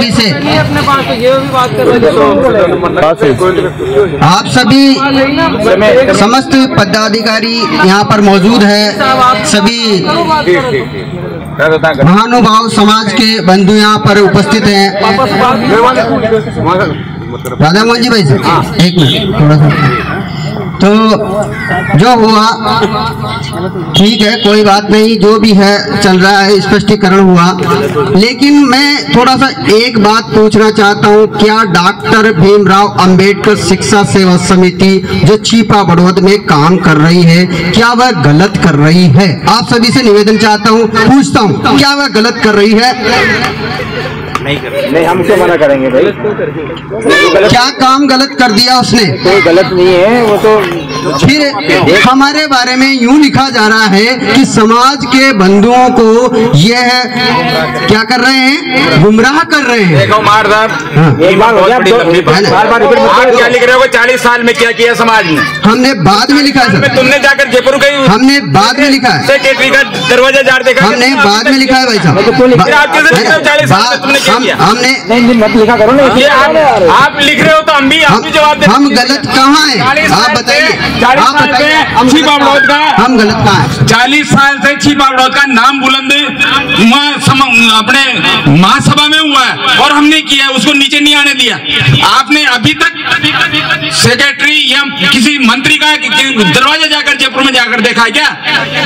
सभी से, आप सभी समस्त पदाधिकारी यहाँ पर मौजूद है, सभी महानुभाव समाज के बंधु यहाँ पर उपस्थित हैं। राधा मोहन जी भाई से एक मिनट थोड़ा सा, तो जो हुआ ठीक है, कोई बात नहीं, जो भी है चल रहा है, स्पष्टीकरण हुआ। लेकिन मैं थोड़ा सा एक बात पूछना चाहता हूँ, क्या डॉक्टर भीमराव अंबेडकर शिक्षा सेवा समिति जो छिपा बड़ौद में काम कर रही है, क्या वह गलत कर रही है? आप सभी से निवेदन चाहता हूँ, पूछता हूँ, क्या वह गलत कर रही है? नहीं, हम क्यों मना करेंगे भाई? क्या काम गलत कर दिया उसने? कोई गलत नहीं है, वो तो फिर हमारे बारे में यूं लिखा जा रहा है कि समाज के बंधुओं को यह क्या कर रहे हैं, गुमराह कर रहे हैं। देखो मार साहब, एक बार हो गया, आप क्या लिख रहे हो? 40 साल में क्या किया समाज ने? हमने बाद में लिखा है, तुमने जाकर जयपुर गई, हमने बाद में लिखा है, सेक्रेटरी का दरवाजा जार देखा, हमने बाद में लिखा है भाई साहब। हमने मत लिखा करो ना, आप लिख रहे हो तो हम भी जवाब दें। हम गलत कहाँ है आप बताइए, आप बताइए छिपा बड़ौद का हम गलत कहाँ है? 40 साल से छिपा बड़ौद का नाम बुलंद अपने महासभा में हुआ है और हमने किया है, उसको नीचे नहीं आने दिया। आपने अभी तक सेक्रेटरी या किसी मंत्री का दरवाजा जाकर जयपुर में जाकर देखा है क्या?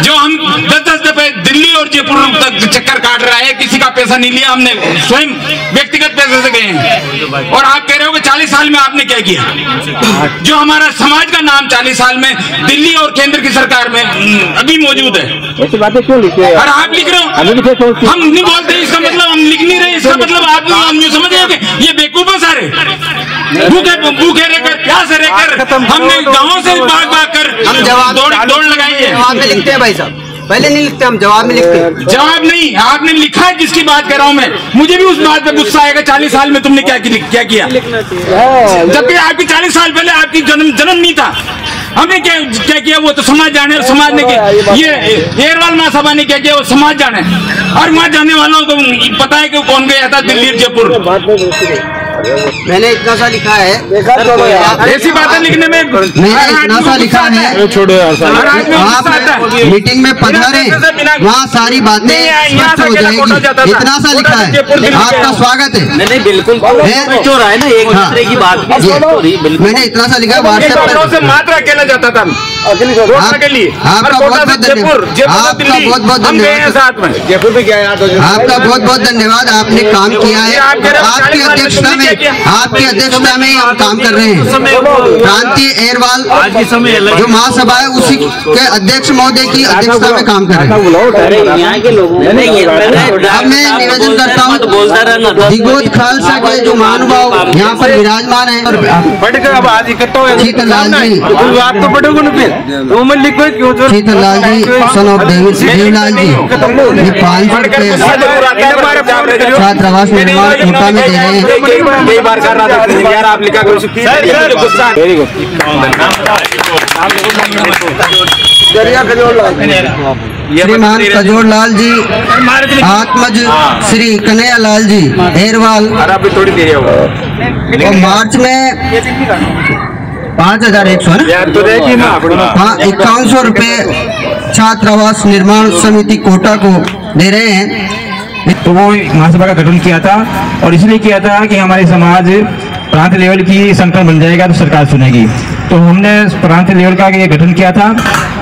जो हम 10-10 दफे दिल्ली और जयपुर तक चक्कर काट रहा है, किसी का पैसा नहीं लिया, हमने स्वयं व्यक्तिगत पैसे से गए हैं। और आप कह रहे हो कि 40 साल में आपने क्या किया? जो हमारा समाज का नाम 40 साल में दिल्ली और केंद्र की सरकार में अभी मौजूद है, ऐसी बातें क्यों लिखते हैं? और आप लिख रहे हो, हम नहीं बोलते, इसका मतलब हम लिख नहीं रहे, इसका मतलब आप समझ रहे हो कि ये बेवकूफ है सारे, भूखे रहकर प्यास रहकर हमने गाँव से भाग कर हम जवाब दौड़ लगाई है। जवाब में लिखते हैं भाई साहब, पहले नहीं लिखते, हम जवाब में लिखते हैं। जवाब नहीं, आपने लिखा है जिसकी बात कर रहा हूं मैं, मुझे भी उस बात पे गुस्सा आएगा। 40 साल में तुमने क्या किया? जबकि आपकी 40 साल पहले आपकी जन्म नहीं था। हमने क्या किया वो तो समाज जाने, और समाज ने किया। ये एयरवाल महासभा ने क्या किया वो समाज जाने, और वहां जाने वालों को पता है कि कौन गया था दिल्ली और जयपुर। मैंने इतना सा लिखा है, ऐसी बातें लिखने में मैंने इतना सा लिखा है, छोड़ो यार, आप मीटिंग में पधारे, वहाँ सारी बातें स्पष्ट हो जाएगी। इतना सा लिखा है, आपका स्वागत है। नहीं बिल्कुल जो रहा है ना, एक दूसरे की बात, मैंने इतना सा लिखा है व्हाट्सएप पर, मात्र अकेला जाता था के लिए। आपका बहुत बहुत धन्यवाद, आपका बहुत बहुत धन्यवाद, साथ में जयपुर में क्या याद, आपका बहुत बहुत धन्यवाद। आपने काम किया है, आपकी अध्यक्षता में, आपकी अध्यक्षता में हम काम कर रहे हैं। क्रांति एयरवाल जो महासभा है उसी के अध्यक्ष महोदय की अध्यक्षता में काम कर रहे हैं। यहाँ के लोग अब मैं निवेदन करता हूँ, दिगोद खालसा के जो महानुभाव यहाँ पर विराजमान है, शीतललाल जी, शीतललाल जी सन ऑफ देवीलाल जी, ये 500 रुपए छात्रावास निर्माण कोटा में दे रहे हैं। कई बार कर रहा था यार, आप लिखा करो। Very good. श्रीमान कजोड़लाल जी, आत्मज श्री कन्हैया लाल जी एयरवाल, अभी थोड़ी देर होगा, और मार्च में 5100 हाँ 5100 रुपए छात्रावास निर्माण समिति कोटा को दे रहे हैं। तो वो महासभा का गठन किया था, और इसलिए किया था कि हमारे समाज प्रांत लेवल की संगठन बन जाएगा तो सरकार सुनेगी। तो हमने प्रांत लेवल का ये गठन किया था,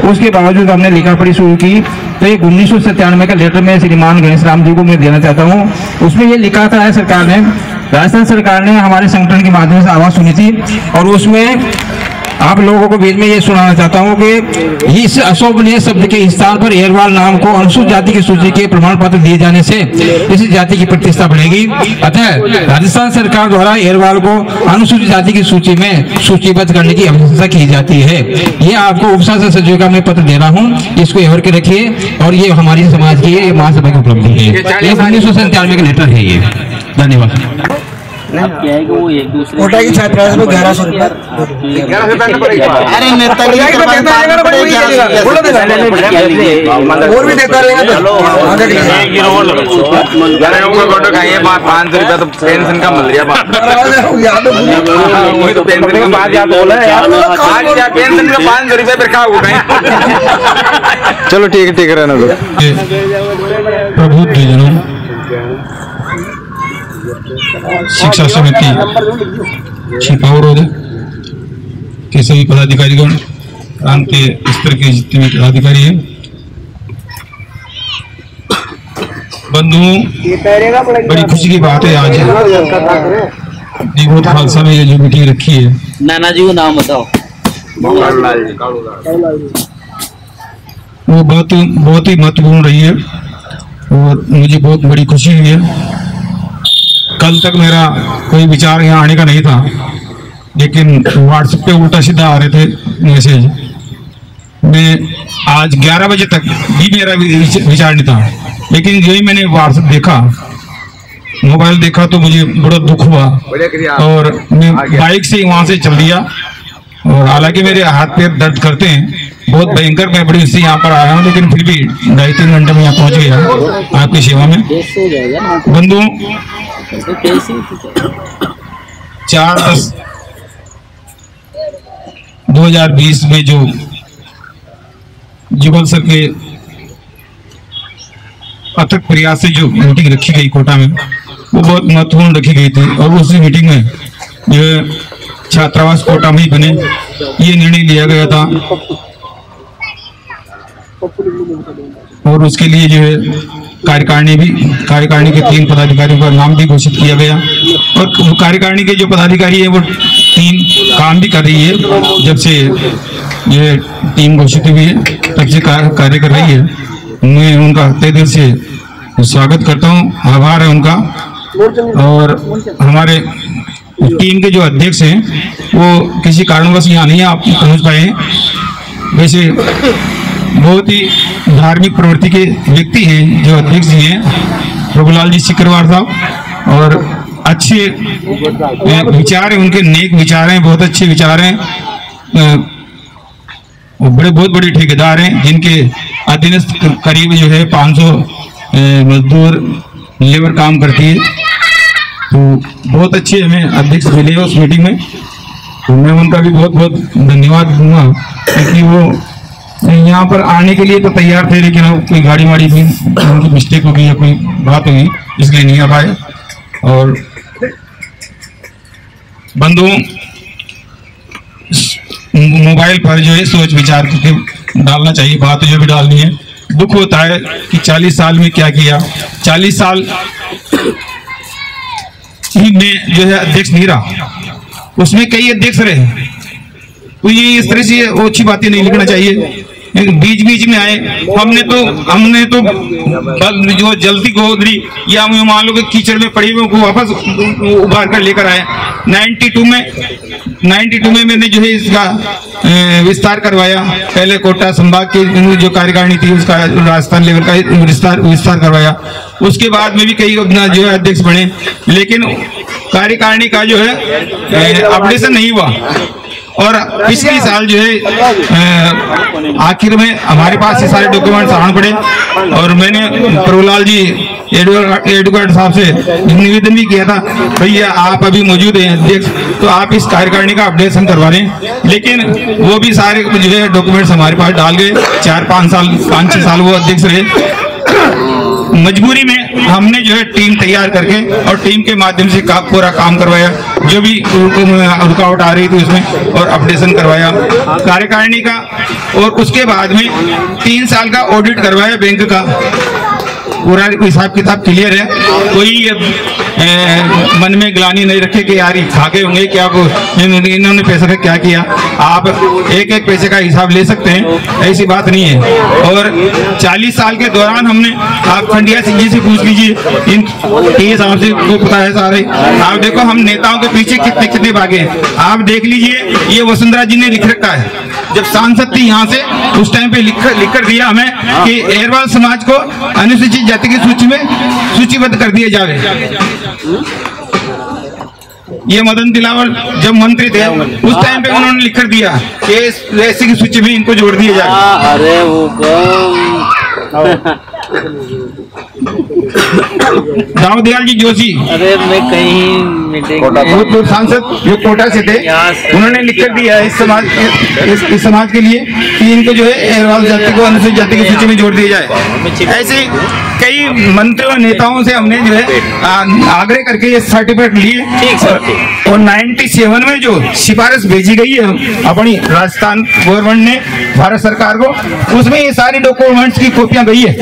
उसके बावजूद हमने लिखा पढ़ी शुरू की। तो एक 1997 का लेटर में श्रीमान गणेश राम जी को मैं देना चाहता हूँ। उसमें ये लिखा था सरकार ने, राजस्थान सरकार ने हमारे संगठन के माध्यम से आवाज सुनी थी, और उसमें आप लोगों को बीच में ये सुनाना चाहता हूँ कि इस अशोभनीय शब्द के स्थान पर एयरवाल नाम को अनुसूचित जाति की सूची के प्रमाण पत्र दिए जाने से इस जाति की प्रतिष्ठा बढ़ेगी। अतः राजस्थान सरकार द्वारा एयरवाल को अनुसूचित जाति की सूची में सूचीबद्ध करने की आवश्यकता की जाती है। ये आपको उपशासन सचिव का मैं पत्र दे रहा हूँ, इसको एवर के रखिए, और ये हमारी समाज की महासभा की उपलब्धि है। 1997 का लेटर है ये। धन्यवाद। क्या है कि वो एक दूसरे कोटा की छात्रावास में 1100 रुपये। अरे नेता की और भी देता रहेगा फोटो खाइए 500 रुपया तो पेंशन का मिल रहा वही तो पेंशन का बाद याद बोला यार पेंशन का 500 रुपया फिर खा चलो ठीक है रहना दो। प्रभु द्विजनों, शिक्षा समिति छिपावरोध के सभी पदाधिकारीगण, प्रांतीय स्तर के जितने भी पदाधिकारी हैं, बंधुओं, बड़ी खुशी की बात है आज निगोद खालसा में ये जो मीटिंग रखी है। नाना जी को नाम बताओ। वो बहुत ही महत्वपूर्ण रही है और मुझे बहुत बड़ी खुशी हुई है। कल तक मेरा कोई विचार यहाँ आने का नहीं था, लेकिन व्हाट्सएप पे उल्टा सीधा आ रहे थे मैसेज। मैं आज 11 बजे तक भी मेरा विचार नहीं था, लेकिन यही मैंने व्हाट्सएप देखा, मोबाइल देखा तो मुझे बड़ा दुख हुआ और मैं बाइक से वहां से चल दिया। और हालांकि मेरे हाथ पैर दर्द करते हैं बहुत भयंकर, मैं बड़ी से यहाँ पर आया हूँ, लेकिन फिर भी 2.5-3 घंटे में यहाँ पहुँच गया आपकी सेवा में। बंधुओं, 4/10/2020 में जो जुगल सर के अथक प्रयास से जो मीटिंग रखी गई कोटा में, वो बहुत महत्वपूर्ण रखी गई थी। और उसी मीटिंग में जो छात्रावास कोटा में ही बने, ये निर्णय लिया गया था। और उसके लिए जो है कार्यकारिणी के 3 पदाधिकारियों का नाम भी घोषित किया गया। और कार्यकारिणी के जो पदाधिकारी है वो टीम काम भी कर रही है, जब से ये टीम घोषित हुई है तब से कार्य कर रही है। मैं उनका तहे दिल से स्वागत करता हूँ, आभार है उनका। और हमारे टीम के जो अध्यक्ष हैं वो किसी कारणवश यहाँ नहीं आप पहुँच पाए हैं। वैसे बहुत ही धार्मिक प्रवृत्ति के व्यक्ति हैं जो अध्यक्ष जी हैं, प्रभुलाल जी सिकरवार साहब, और अच्छे विचार हैं उनके, नेक विचार हैं, बहुत अच्छे विचार हैं। बहुत बड़े ठेकेदार हैं जिनके अधीनस्थ करीब जो है 500 मजदूर लेबर काम करती है। तो बहुत अच्छे हमें अध्यक्ष मिले उस मीटिंग में, तो मैं उनका भी बहुत बहुत धन्यवाद दूंगा, क्योंकि वो यहाँ पर आने के लिए तो तैयार थे, लेकिन वो कोई गाड़ी वाड़ी भी उनकी मिस्टेक हो गई या कोई बात होगी, इसलिए नहीं आ पाए। और बंधुओं, मोबाइल पर जो है सोच विचार करके डालना चाहिए, बात जो भी डालनी है। दुख होता है कि 40 साल में क्या किया, 40 साल में जो है अध्यक्ष नहीं रहा, उसमें कई अध्यक्ष रहे, तो ये इस तरह से अच्छी बातें नहीं लिखना चाहिए। बीच बीच में आए, हमने तो जो जल्दी गोदरी या मान लो कि कीचड़ में पड़ी हुई को वापस उबार कर लेकर आए। 92 में मैंने जो है इसका विस्तार करवाया। पहले कोटा संभाग की जो कार्यकारिणी थी उसका राजस्थान लेवल का विस्तार करवाया। उसके बाद में भी कई अपना जो है अध्यक्ष बने, लेकिन कार्यकारिणी का जो है अपडेशन नहीं हुआ। और पिछले साल जो है आखिर में हमारे पास ये सारे डॉक्यूमेंट्स आने पड़े, और मैंने प्रभुलाल जी एडवोकेट साहब से निवेदन भी किया था, भैया आप अभी मौजूद हैं अध्यक्ष, तो आप इस कार्यकारिणी का अपडेशन करवा लें। लेकिन वो भी सारे जो है डॉक्यूमेंट्स हमारे पास डाल गए। 5-6 साल वो अध्यक्ष रहे। मजबूरी में हमने जो है टीम तैयार करके और टीम के माध्यम से पूरा काम करवाया, जो भी रुकावट आ रही थी उसमें, और अपडेशन करवाया कार्यकारिणी का। और उसके बाद में 3 साल का ऑडिट करवाया बैंक का, पूरा हिसाब किताब क्लियर है। कोई मन में ग्लानि नहीं रखे कि यार खा गए होंगे क्या, इन्होंने पैसे का क्या किया। आप एक पैसे का हिसाब ले सकते हैं, ऐसी बात नहीं है। और 40 साल के दौरान हमने, आप खंडिया सिंह जी से पूछ लीजिए, इन साहब से को पता है सारे। आप देखो हम नेताओं के पीछे कितने भागे हैं। आप देख लीजिए, ये वसुंधरा जी ने लिख रखा है, जब सांसद थी यहाँ से उस टाइम पे लिख कर दिया हमें कि एरवाल समाज को अनुसूचित जाति की सूची में सूचीबद्ध कर दिया जाए। ये मदन दिलावर जब मंत्री थे उस टाइम पे उन्होंने लिख कर दिया कि ऐसी की सूची में इनको जोड़ दिया जाए। अरे वो दाऊदयाल जी जोशी, अरे मैं कहीं मीटिंग भूतपूर्व सांसद जो कोटा से थे, उन्होंने लिख कर दिया इस समाज के लिए कि इनको जो है अहरवाल जाति को अनुसूचित जाति की सूची में जोड़ दिया जाए। ऐसे कई मंत्रियों और नेताओं से हमने जो है आग्रह करके ये सर्टिफिकेट लिए और 97 में जो सिफारिश भेजी गई है अपनी राजस्थान गवर्नमेंट ने भारत सरकार को, उसमें ये सारी डॉक्यूमेंट्स की कॉपियां गई है।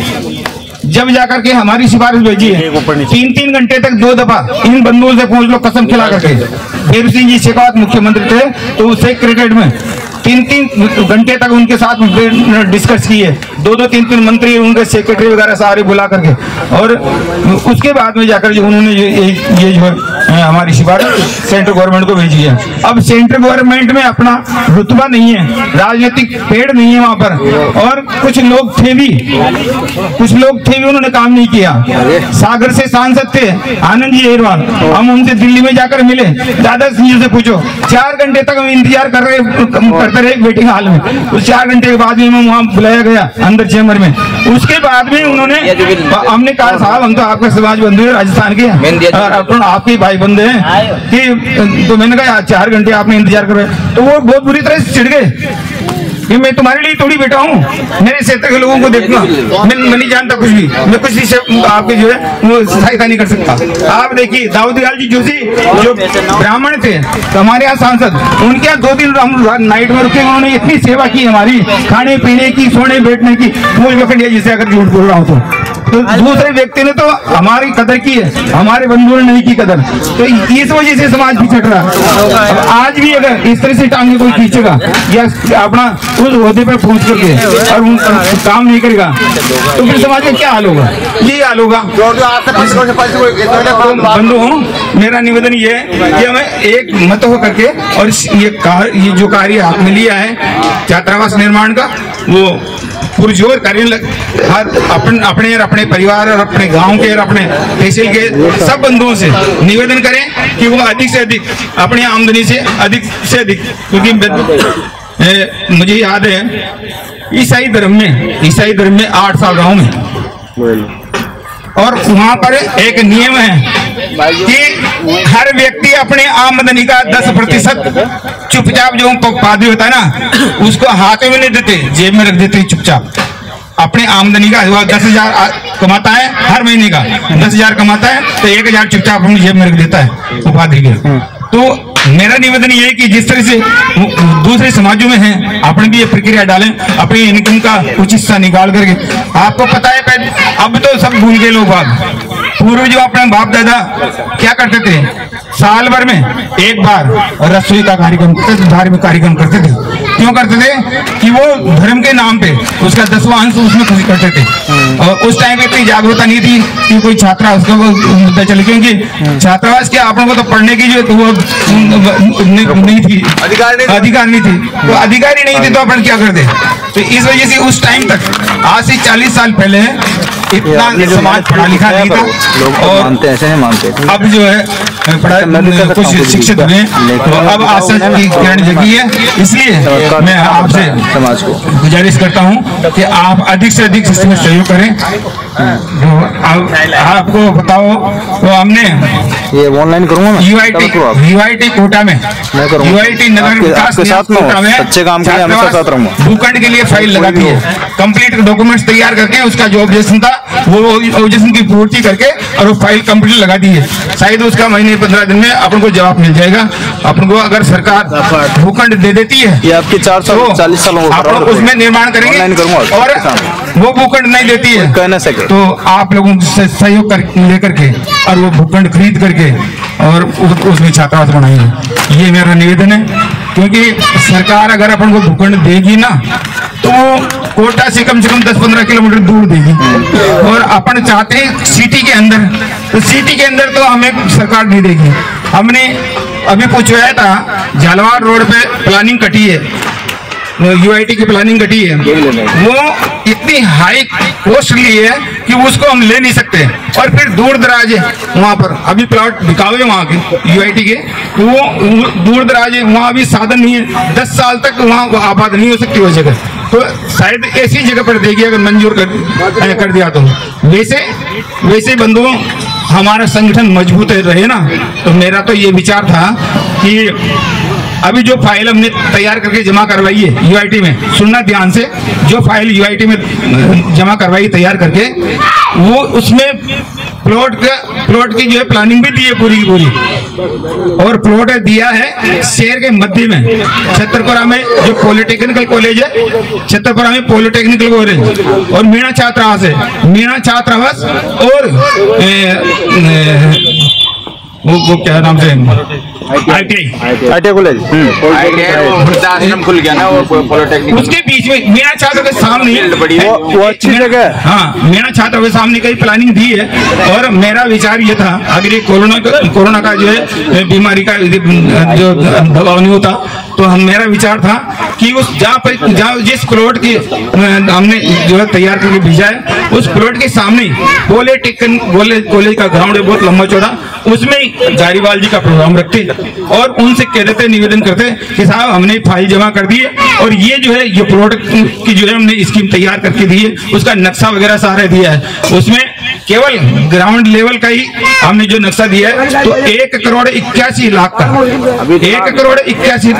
जब जाकर के हमारी सिफारिश भेजी है 3-3 घंटे तक 2 दफा इन बंधुओं से पूछ लो कसम खिला करके। देव सिंह जी शेखावत मुख्यमंत्री थे तो उससे क्रिकेट में 3-3 घंटे तक उनके साथ डिस्कस किए, 2-2 3-3 मंत्री उनके सेक्रेटरी वगैरह सारे बुला करके, और उसके बाद में जाकर जो उन्होंने ये जो है हमारी सिफारिश सेंट्रल गवर्नमेंट को भेजी है। अब सेंट्रल गवर्नमेंट में अपना रुतबा नहीं है, राजनीतिक पेड़ नहीं है वहां पर, और कुछ लोग थे भी उन्होंने काम नहीं किया। सागर से सांसद थे आनंद जी अहिरवाल, हम उनसे दिल्ली में जाकर मिले, दादा सिंह जी से पूछो, 4 घंटे तक हम इंतजार करते रहे वेटिंग हॉल में। उस 4 घंटे के बाद में हमें वहाँ बुलाया गया अंदर चैम्बर में। उसके बाद में उन्होंने हमने कहा साहब हम तो आपके समाज बंधु है राजस्थान के, आपके भाई बंधे हैं कि, तो मैंने कहा 4 घंटे आपने इंतजार कर रहे, तो वो बहुत बुरी तरह से चिढ़ गए कि मैं तुम्हारे लिए थोड़ी बैठा हूँ, मेरे क्षेत्र के लोगों को देखना, मैं नहीं जानता कुछ भी, मैं कुछ भी आपके जो है वो सहायता नहीं कर सकता। आप देखिए दाऊदयाल जी जोशी जो ब्राह्मण थे तो हमारे यहाँ सांसद, उनके यहाँ 2 दिन हम नाइट में रुके, उन्होंने इतनी सेवा की हमारी, खाने पीने की, सोने बैठने की, फूल पकड़िया जिसे अगर झूठ बोल रहा हूँ तो दूसरे व्यक्ति ने तो हमारी कदर की है, हमारे बंधुओं ने नहीं की कदर, तो इस वजह से समाज पिछड़ रहा है। आज भी अगर इस तरह से टांगे कोई खींचेगा या अपना उस ओहदे पर पहुंच करके और उन काम नहीं करेगा तो फिर समाज का क्या हाल होगा? यही हाल होगा। बंधुओं, मेरा निवेदन ये है कि हमें एक मत हो करके और ये जो कार्य आपने लिया है छात्रावास निर्माण का, वो पुरजोर करें, हर अपने और अपने परिवार और अपने गांव के और अपने तहसील के सब बंधुओं से निवेदन करें कि वो अधिक से अधिक अपनी आमदनी से अधिक, क्योंकि मुझे याद है ईसाई धर्म में 8 साल रहा हूं मैं, और वहां पर एक नियम है कि हर व्यक्ति अपने आमदनी का 10% चुपचाप, जो पादरी होता है ना उसको हाथ में नहीं देते, जेब में रख देते चुपचाप। अपने आमदनी का 10,000 कमाता है, हर महीने का 10,000 कमाता है तो 1,000 चुपचाप अपनी जेब में रख देता है वो पादरी के। तो मेरा निवेदन ये है कि जिस तरह से दूसरे समाजों में है, अपन भी ये प्रक्रिया डालें, अपनी इनकम का कुछ हिस्सा निकाल करके। आपको पता है पहले, अब तो सब भूल गए लोग, पूर्व जो अपने बाप दादा क्या करते थे, साल भर में एक बार रसोई का कार्यक्रम करते थे, धार्मिक कार्यक्रम करते थे। क्यों करते थे? कि वो धर्म के नाम पे उसका 10वां अंश उसमें खुशी करते थे। और उस टाइम पे इतनी जागरूकता नहीं थी कि कोई छात्रा उसका मुद्दा चले, क्योंकि छात्रावास के अपन को तो पढ़ने की जो वो नहीं थी, अधिकार नहीं थी, तो अधिकारी नहीं थे तो अपन क्या करते। तो इस वजह से उस टाइम तक, आज से 40 साल पहले इतना समाज पढ़ा लिखा नहीं था, और अब जो है कुछ शिक्षित हुए, तो अब आशा की किरण जगी है। इसलिए मैं आपसे समाज को गुजारिश करता हूं कि आप अधिक से अधिक इसमें सहयोग करें। आपको बताओ तो हमने ये ऑनलाइन करूंगा मैं, यूआईटी कोटा में, यूआईटी नगर विकास कोटा में अच्छे काम के लिए हमेशा साथ रहूंगा। भूखंड के लिए फाइल लगा दी है, कंप्लीट डॉक्यूमेंट्स तैयार करके, उसका जो ऑब्जेक्शन था वो ऑब्जेक्शन की पूर्ति करके और वो फाइल कंप्लीट लगा दी है। शायद उसका महीने 15 दिन में अपन को जवाब मिल जाएगा। अपन को अगर सरकार भूखंड दे देती है, ये आपके 440 सालों आप उसमें निर्माण करेंगे, और वो भूखंड नहीं देती है कह न सके तो आप लोगों से सहयोग लेकर के और वो भूखंड खरीद करके और उसमें छात्रावास बनाएंगे। ये मेरा निवेदन है, क्योंकि सरकार अगर अपन को भूखंड देगी ना तो कोटा से कम 10-15 किलोमीटर दूर देगी, और अपन चाहते हैं सिटी के अंदर, तो सिटी के अंदर तो हमें सरकार नहीं देगी। हमने अभी पूछवाया था, झालावाड़ रोड पे प्लानिंग कटी है, यूआईटी की प्लानिंग कटी है, वो इतनी हाई पोस्ट ली है कि उसको हम ले नहीं सकते। और फिर दूर दराज है वहाँ पर, अभी प्लॉट बिकावे वहाँ के यूआईटी के, तो वो दूर दराज है, वहाँ अभी साधन नहीं है, 10 साल तक वहाँ आबाद नहीं हो सकती वो जगह। तो शायद ऐसी जगह पर देखिए अगर मंजूर कर दिया तो वैसे बंधुओं हमारा संगठन मजबूत रहे ना। तो मेरा तो ये विचार था कि अभी जो फाइल हमने तैयार करके जमा करवाई है यूआईटी में, सुनना ध्यान से, जो फाइल यूआईटी में जमा करवाई तैयार करके, वो उसमें प्लॉट की जो है प्लानिंग भी दी है पूरी की पूरी, और प्लॉट दिया है शहर के मध्य में, छतरपुरा में जो पॉलिटेक्निकल कॉलेज है, छतरपुरा में पॉलिटेक्निकल कॉलेज, और मीणा छात्रावास है, मीणा छात्रावास, और वो क्या नाम से ITI कॉलेज वृद्धाश्रम खुल गया ना, वो पॉलिटेक्निक उसके बीच में मीणा छात्र के सामने वो अच्छी जगह। हाँ, मीणा छात्र के सामने कई प्लानिंग दी है। और मेरा विचार ये था अगर ये कोरोना का जो है बीमारी का जो दबाव नहीं होता, तो मेरा विचार था कि उस जहाँ जिस प्लॉट की हमने जो है तैयार करके भेजा है, उस प्लॉट के सामने पॉलिटेक्निक कॉलेज का ग्राउंड है बहुत लंबा चौड़ा, उसमें धारीवाल जी का प्रोग्राम रखते और उनसे कह देते, निवेदन करते कि साहब हमने फाइल जमा कर दी है और ये जो है ये प्लॉट की जो है हमने स्कीम तैयार करके दी है, उसका नक्शा वगैरह सारा दिया है, उसमें केवल ग्राउंड लेवल का ही हमने जो नक्शा दिया है, तो 1,81,00,000 का, 1,81,00,000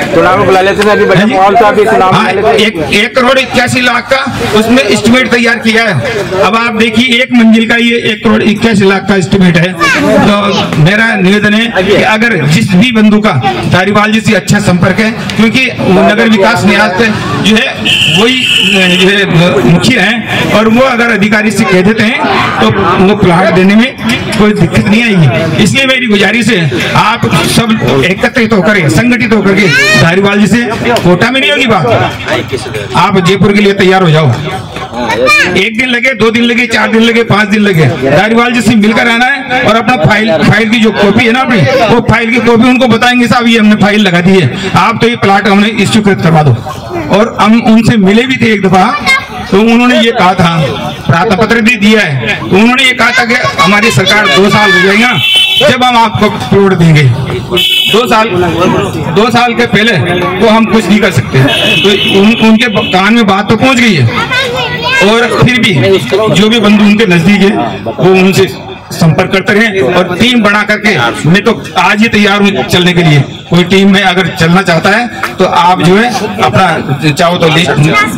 1,81,00,000 का उसमें एस्टिमेट तैयार किया है। अब आप देखिए एक मंजिल का ये 1,81,00,000 का एस्टिमेट है। तो मेरा निवेदन है कि अगर जिस भी बंधु का धारीवाल जी से अच्छा संपर्क है, क्योंकि नगर विकास न्यास जो है वही जो है मुखिया है, और वो अगर अधिकारी से कह देते हैं तो वो प्लाट देने में कोई दिक्कत नहीं आएगी। इसलिए मेरी गुजारिश है आप सब एकत्रित होकर, संगठित होकर के धारीवाल जी से, कोटा में नहीं होगी बात, आप जयपुर के लिए तैयार हो जाओ। 1 दिन लगे, 2 दिन लगे, 4 दिन लगे, 5 दिन लगे, धारीवाल जी से मिलकर आना है और अपना फाइल की जो कॉपी है ना अपनी, वो फाइल की कॉपी उनको बताएंगे साहब ये हमने फाइल लगा दी है, आप तो ये प्लाट हमने इश्यूकृत करवा दो। और हम उनसे मिले भी थे एक दफा, तो उन्होंने ये कहा था, प्रार्थना पत्र भी दिया है, तो उन्होंने ये कहा था कि हमारी सरकार 2 साल हो जाएगा जब हम आपको प्लॉट देंगे, 2 साल के पहले तो हम कुछ नहीं कर सकते। तो उनके कान में बात तो पहुंच गई है, और फिर भी जो भी बंधु उनके नजदीक है वो उनसे संपर्क करते रहे, और टीम बना करके, मैं तो आज ही तैयार हूँ चलने के लिए, कोई टीम में अगर चलना चाहता है तो आप जो है अपना चाहो तो लिस्ट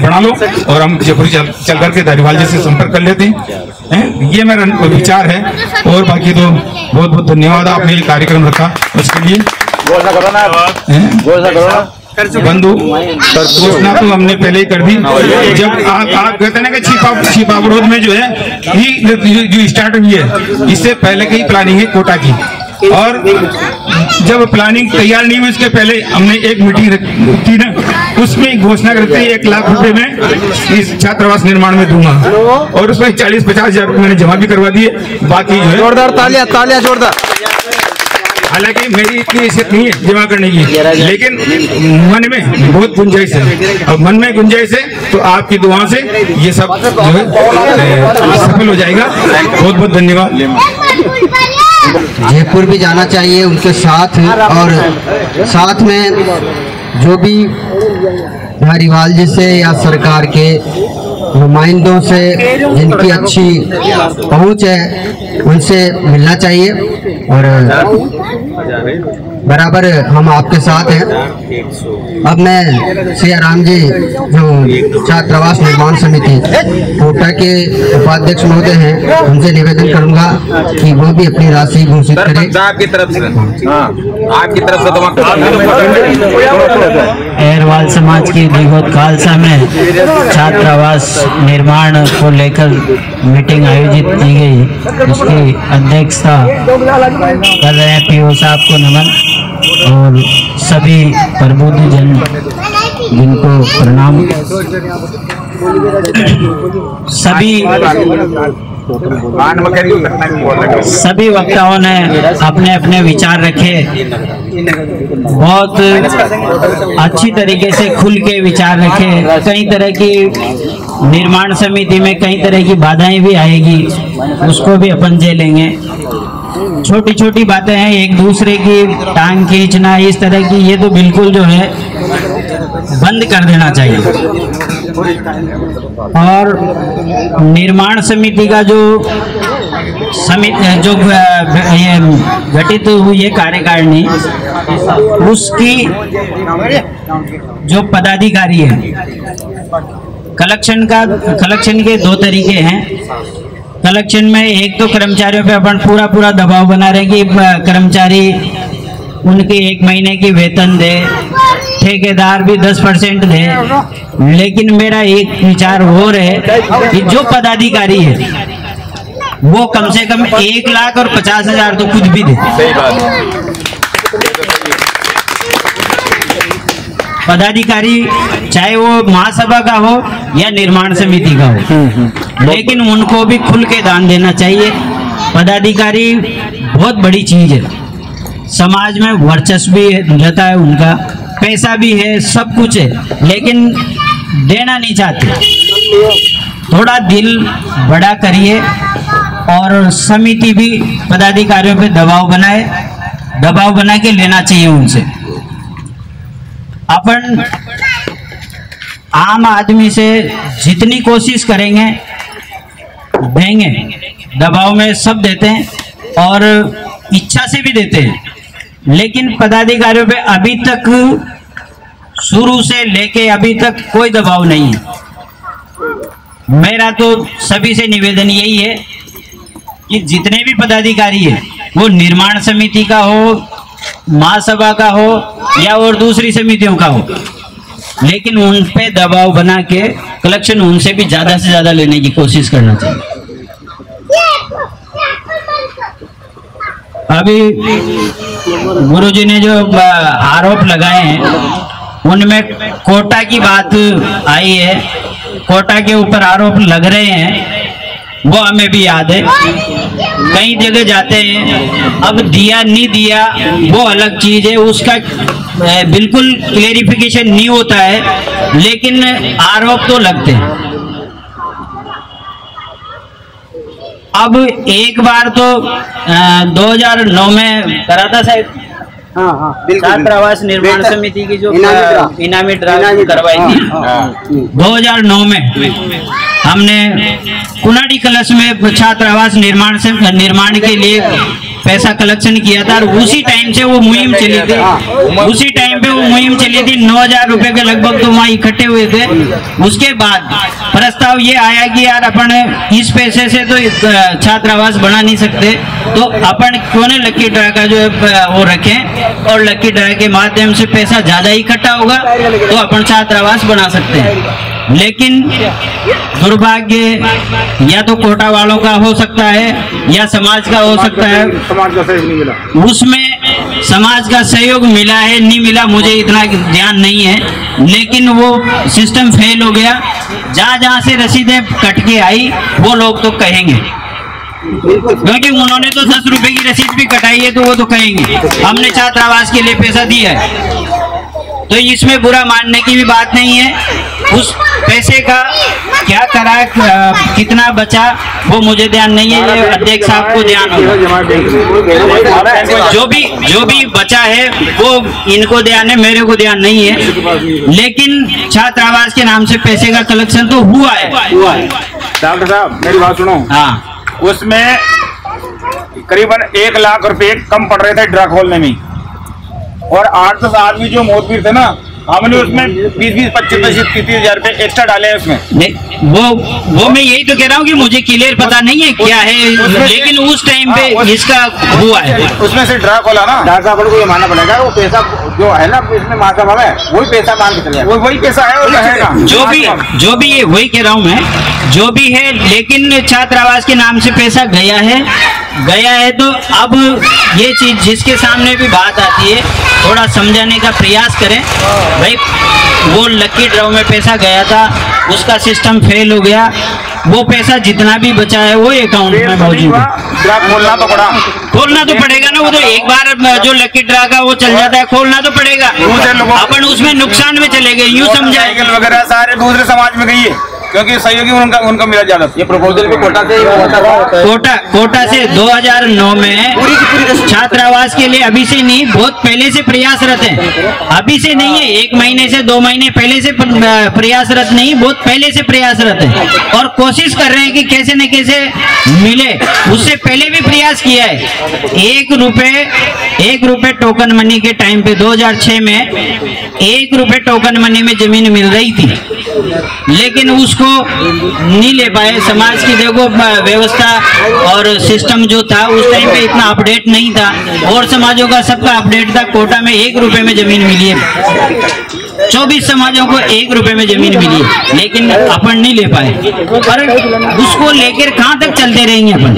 बना लो और हम जयपुर चल करके धारीवाल जी से संपर्क कर लेते हैं। ये मेरा विचार है, और बाकी तो बहुत बहुत धन्यवाद आपने ये कार्यक्रम रखा उसके लिए। बंधु घोषणा तो हमने पहले ही कर दी, जब आप कहते हैं कि छिपा विरोध में जो है जो स्टार्ट हुई है, इससे पहले की प्लानिंग है कोटा की, और जब प्लानिंग तैयार नहीं हुई उसके पहले हमने एक मीटिंग रखी ना, उसमें घोषणा करते हैं 1 लाख रुपए में इस छात्रावास निर्माण में दूंगा, और उसमें 40-50 हजार मैंने जमा भी करवा दिए। बाकी जोरदार तालियां जोरदार। हालांकि मेरी इतनी हैसियत नहीं है जमा करने की, लेकिन मन में बहुत गुंजाइश है, और मन में गुंजाइश है तो आपकी दुआओं से ये सब जो है सफल हो जाएगा। बहुत बहुत धन्यवाद। जयपुर भी जाना चाहिए उनके साथ, और साथ में जो भी धारीवाल जी से या सरकार के नुमाइंदों से जिनकी अच्छी पहुंच है उनसे मिलना चाहिए, और बराबर हम आपके साथ हैं। अब मैं सियाराम जी जो छात्रावास निर्माण समिति कोटा के उपाध्यक्ष महोदय हैं, उनसे निवेदन करूंगा कि वो भी अपनी राशि घोषित करें। आपकी तरफ से अहरवाल समाज की दिगोत खालसा में छात्रावास निर्माण को लेकर मीटिंग आयोजित की गई, उसकी अध्यक्षता कर रहे हैं पीओ साहब को नमन, और सभी प्रबुद्ध जन जिनको प्रणाम। सभी वक्ताओं ने अपने अपने विचार रखे, बहुत अच्छी तरीके से खुल के विचार रखे, कई तरह की निर्माण समिति में कई तरह की बाधाएं भी आएगी, उसको भी अपन झेलेंगे। छोटी छोटी बातें हैं, एक दूसरे की टांग खींचना इस तरह की, ये तो बिल्कुल जो है बंद कर देना चाहिए। और निर्माण समिति का जो ये गठित हुई है कार्यकारिणी, उसकी जो पदाधिकारी है, कलेक्शन के दो तरीके हैं। कलेक्शन में एक तो कर्मचारियों पे अपन पूरा दबाव बना रहे कि कर्मचारी उनके 1 महीने की वेतन दे, ठेकेदार भी 10% दे। लेकिन मेरा एक विचार और है कि जो पदाधिकारी है वो कम से कम 1,50,000 तो खुद भी दे। सही बात। पदाधिकारी चाहे वो महासभा का हो या निर्माण समिति का हो, लेकिन उनको भी खुल के दान देना चाहिए। पदाधिकारी बहुत बड़ी चीज है, समाज में वर्चस्व भी रहता है, उनका पैसा भी है, सब कुछ है, लेकिन देना नहीं चाहते। थोड़ा दिल बड़ा करिए और समिति भी पदाधिकारियों पे दबाव बना के लेना चाहिए उनसे। अपन आम आदमी से जितनी कोशिश करेंगे देंगे, दबाव में सब देते हैं और इच्छा से भी देते हैं, लेकिन पदाधिकारियों पे अभी तक शुरू से लेके अभी तक कोई दबाव नहीं है। मेरा तो सभी से निवेदन यही है कि जितने भी पदाधिकारी है, वो निर्माण समिति का हो, महासभा का हो या और दूसरी समितियों का हो, लेकिन उन पे दबाव बना के कलेक्शन उनसे भी ज्यादा से ज्यादा लेने की कोशिश करना चाहिए। अभी गुरुजी ने जो आरोप लगाए हैं उनमें कोटा की बात आई है, कोटा के ऊपर आरोप लग रहे हैं, वो हमें भी याद है। कई जगह जाते हैं, अब दिया नहीं दिया वो अलग चीज है, उसका बिल्कुल क्लेरिफिकेशन नहीं होता है, लेकिन आरोप तो लगते हैं। अब एक बार तो 2009 में करा था शायद, छात्र आवास निर्माण समिति की जो इनामी ड्रा करवाई थी 2009 में, हमने कुनाडी कलश में छात्र आवास निर्माण के लिए पैसा कलेक्शन किया था और उसी टाइम से वो मुहिम चली थी। उसी टाइम पे वो मुहिम चली थी, 9,000 रुपए के लगभग तो वहाँ इकट्ठे हुए थे। उसके बाद प्रस्ताव ये आया कि यार अपन इस पैसे से तो छात्र आवास बना नहीं सकते, तो अपन क्यों न लकी ड्रा का जो वो रखें और लकी ड्रा के माध्यम से पैसा ज्यादा इकट्ठा होगा तो अपन छात्र आवास बना सकते हैं। लेकिन दुर्भाग्य या तो कोटा वालों का हो सकता है या समाज का हो सकता है, समाज का सहयोग नहीं मिला। उसमें समाज का सहयोग मिला है नहीं मिला मुझे इतना ध्यान नहीं है, लेकिन वो सिस्टम फेल हो गया। जहाँ जहाँ से रसीदें कट के आई वो लोग तो कहेंगे, क्योंकि उन्होंने तो 10 रुपए की रसीद भी कटाई है, तो वो तो कहेंगे हमने छात्रावास के लिए पैसा दिया है। तो इसमें बुरा मानने की भी बात नहीं है। उस पैसे का क्या करा, कितना बचा वो मुझे ध्यान नहीं है, ये अध्यक्ष साहब को ध्यान होगा। जो भी बचा है वो इनको ध्यान है, मेरे को ध्यान नहीं है। लेकिन छात्रावास के नाम से पैसे का कलेक्शन तो हुआ है। डॉक्टर साहब मेरी बात सुनो। हाँ, उसमें करीबन 1 लाख रुपए कम पड़ रहे थे ड्रा खोलने में, और 8-10 आदमी जो मोदवीर थे ना, हमने उसमें 20-20, 25-25, 30,000 रुपए एक्स्ट्रा डाले हैं उसमें। वो मैं यही तो कह रहा हूँ कि मुझे क्लियर पता नहीं है क्या है, लेकिन उस टाइम पे इसका हुआ है। उसमें से ड्रा खोला ना, डॉक्टर साहब को ये मानना पड़ेगा वो पैसा जो है ना इसमें महासभा में वही पैसा मान के चले, वही पैसा है और रहेगा। जो भी वही कह रहा हूँ मैं, जो भी है, लेकिन छात्रावास के नाम से पैसा गया है तो अब ये चीज जिसके सामने भी बात आती है थोड़ा समझाने का प्रयास करें। भाई वो लकी ड्रॉ में पैसा गया था, उसका सिस्टम फेल हो गया, वो पैसा जितना भी बचा है वो अकाउंट में मौजूद है। खोलना तो पड़ेगा ना, वो तो एक बार जो लकी ड्रा का वो चल जाता है, खोलना तो पड़ेगा। अपन उसमें नुकसान में चले गए, यूँ समझाए वगैरह सारे दूसरे समाज में गई है। क्योंकि सहयोगी उनका मिला ज्यादा। ये प्रपोजल भी कोटा से कोटा से 2009 में छात्रावास के लिए अभी से नहीं, बहुत पहले से प्रयासरत है। अभी से नहीं है, 1 महीने से 2 महीने पहले से प्रयासरत नहीं, बहुत पहले से प्रयासरत है और कोशिश कर रहे हैं कि कैसे न कैसे मिले। उससे पहले भी प्रयास किया है। 1 रुपए टोकन मनी के टाइम पे 2006 में 1 रुपए टोकन मनी में जमीन मिल रही थी, लेकिन उसको नहीं ले पाए। समाज की देखो व्यवस्था और सिस्टम जो था उस टाइम पे इतना अपडेट नहीं था, और समाजों का सबका अपडेट था। कोटा में 1 रुपए में जमीन मिली है, 24 समाजों को 1 रुपए में जमीन मिली है, लेकिन अपन नहीं ले पाए। और उसको लेकर कहाँ तक चलते रहेंगे अपन?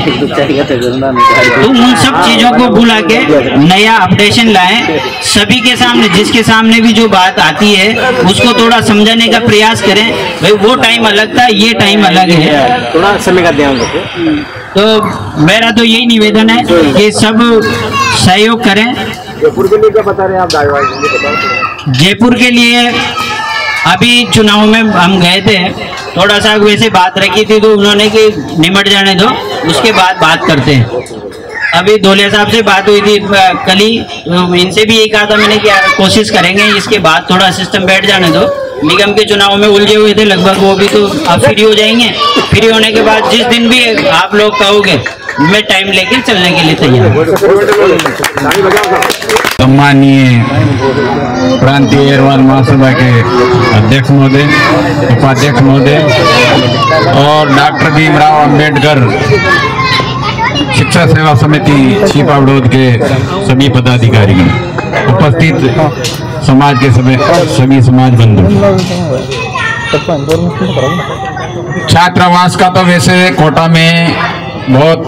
तो उन सब चीजों को बुला के नया अपडेशन लाएं, सभी के सामने, जिसके सामने भी जो बात आती है उसको थोड़ा समझाने का प्रयास करें। भाई वो टाइम अलग था, ये टाइम अलग है, थोड़ा समय का ध्यान रखें। तो मेरा तो यही निवेदन है कि सब सहयोग करें। जयपुर के लिए क्या बता रहे हैं आप? जयपुर के लिए अभी चुनाव में हम गए थे, थोड़ा सा वैसे बात रखी थी तो उन्होंने कि निमट जाने दो, उसके बाद बात करते हैं। अभी धोले साहब से बात हुई थी कल ही, इनसे भी यही कहा था मैंने कि कोशिश करेंगे इसके बाद थोड़ा सिस्टम बैठ जाने दो। निगम के चुनाव में उलझे हुए थे लगभग, वो भी तो अब फ्री हो जाएंगे। फ्री होने के बाद जिस दिन भी आप लोग कहोगे मैं टाइम लेकर चलने के लिए तैयार हूँ। सम्मानीय प्रांतीय एयरवाल महासभा के अध्यक्ष महोदय, उपाध्यक्ष महोदय और डॉक्टर भीमराव अंबेडकर शिक्षा सेवा समिति छिपावड़ोद के सभी पदाधिकारी, उपस्थित समाज के सभी समाज बंधु। छात्रावास का तो वैसे कोटा में बहुत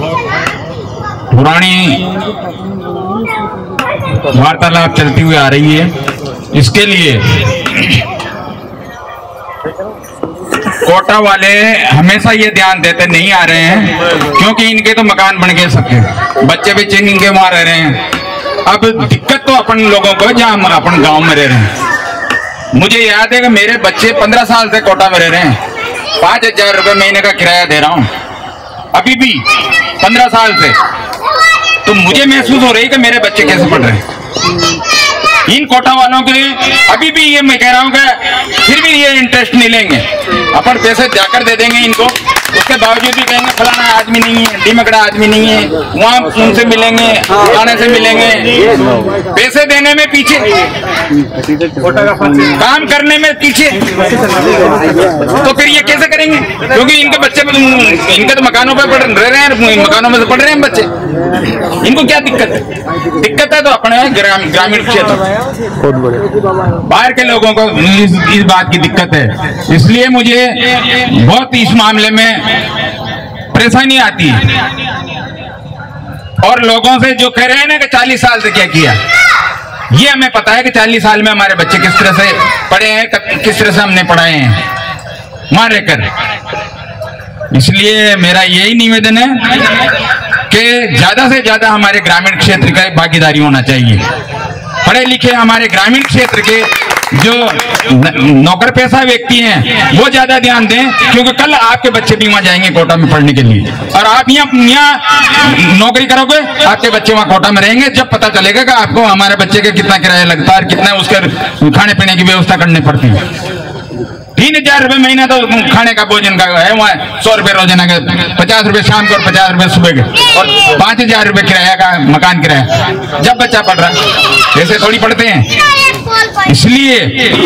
पुरानी वार्तालाप चलती हुई आ रही है। इसके लिए कोटा वाले हमेशा ये ध्यान देते नहीं आ रहे हैं, क्योंकि इनके तो मकान बन गए सबके, बच्चे बच्चे इनके वहां रह रहे हैं। अब दिक्कत तो अपन लोगों को जहाँ अपन गांव में रह रहे हैं। मुझे याद है कि मेरे बच्चे 15 साल से कोटा में रह रहे हैं, 5,000 रुपये महीने का किराया दे रहा हूँ अभी भी 15 साल से। तो मुझे महसूस हो रही है कि मेरे बच्चे कैसे पढ़ रहे हैं। इन कोटा वालों के अभी भी ये मैं कह रहा हूँ कि फिर भी ये इंटरेस्ट नहीं लेंगे। अपन पैसे जाकर दे देंगे इनको, उसके बावजूद भी कहेंगे फलाना आदमी नहीं है, ढीमकड़ा आदमी नहीं है, वहाँ उनसे मिलेंगे, थाने से मिलेंगे। पैसे देने में पीछे, काम करने में पीछे, तो फिर ये कैसे करेंगे? क्योंकि इनके बच्चे इनके तो मकानों पे रह रहे हैं, मकानों में से पढ़ रहे हैं बच्चे। इनको क्या दिक्कत है? दिक्कत है तो अपने ग्रामीण क्षेत्र, बाहर के लोगों को इस बात की दिक्कत है। इसलिए मुझे बहुत इस मामले में परेशानी आती है। और लोगों से जो कह रहे हैं ना कि 40 साल से क्या किया, ये हमें पता है कि 40 साल में हमारे बच्चे किस तरह से पढ़े हैं, किस तरह से हमने पढ़ाए हैं वहां रहकर। इसलिए मेरा यही निवेदन है कि ज्यादा से ज्यादा हमारे ग्रामीण क्षेत्र का भागीदारी होना चाहिए। पढ़े लिखे हमारे ग्रामीण क्षेत्र के जो नौकर पेशा व्यक्ति हैं वो ज्यादा ध्यान दें, क्योंकि कल आपके बच्चे भी वहां जाएंगे कोटा में पढ़ने के लिए, और आप यहाँ नौकरी करोगे, आपके बच्चे वहां कोटा में रहेंगे। जब पता चलेगा कि आपको हमारे बच्चे का कितना किराया लगता है और कितना उसके खाने पीने की व्यवस्था करनी पड़ती है। 3,000 रुपये महीना तो खाने का भोजन का है, वहाँ 100 रुपये रोजाना के, 50 रुपये शाम को और 50 रुपये सुबह के, और 5,000 रुपये किराया का मकान किराया। जब बच्चा पढ़ रहा है, ऐसे थोड़ी पढ़ते हैं। इसलिए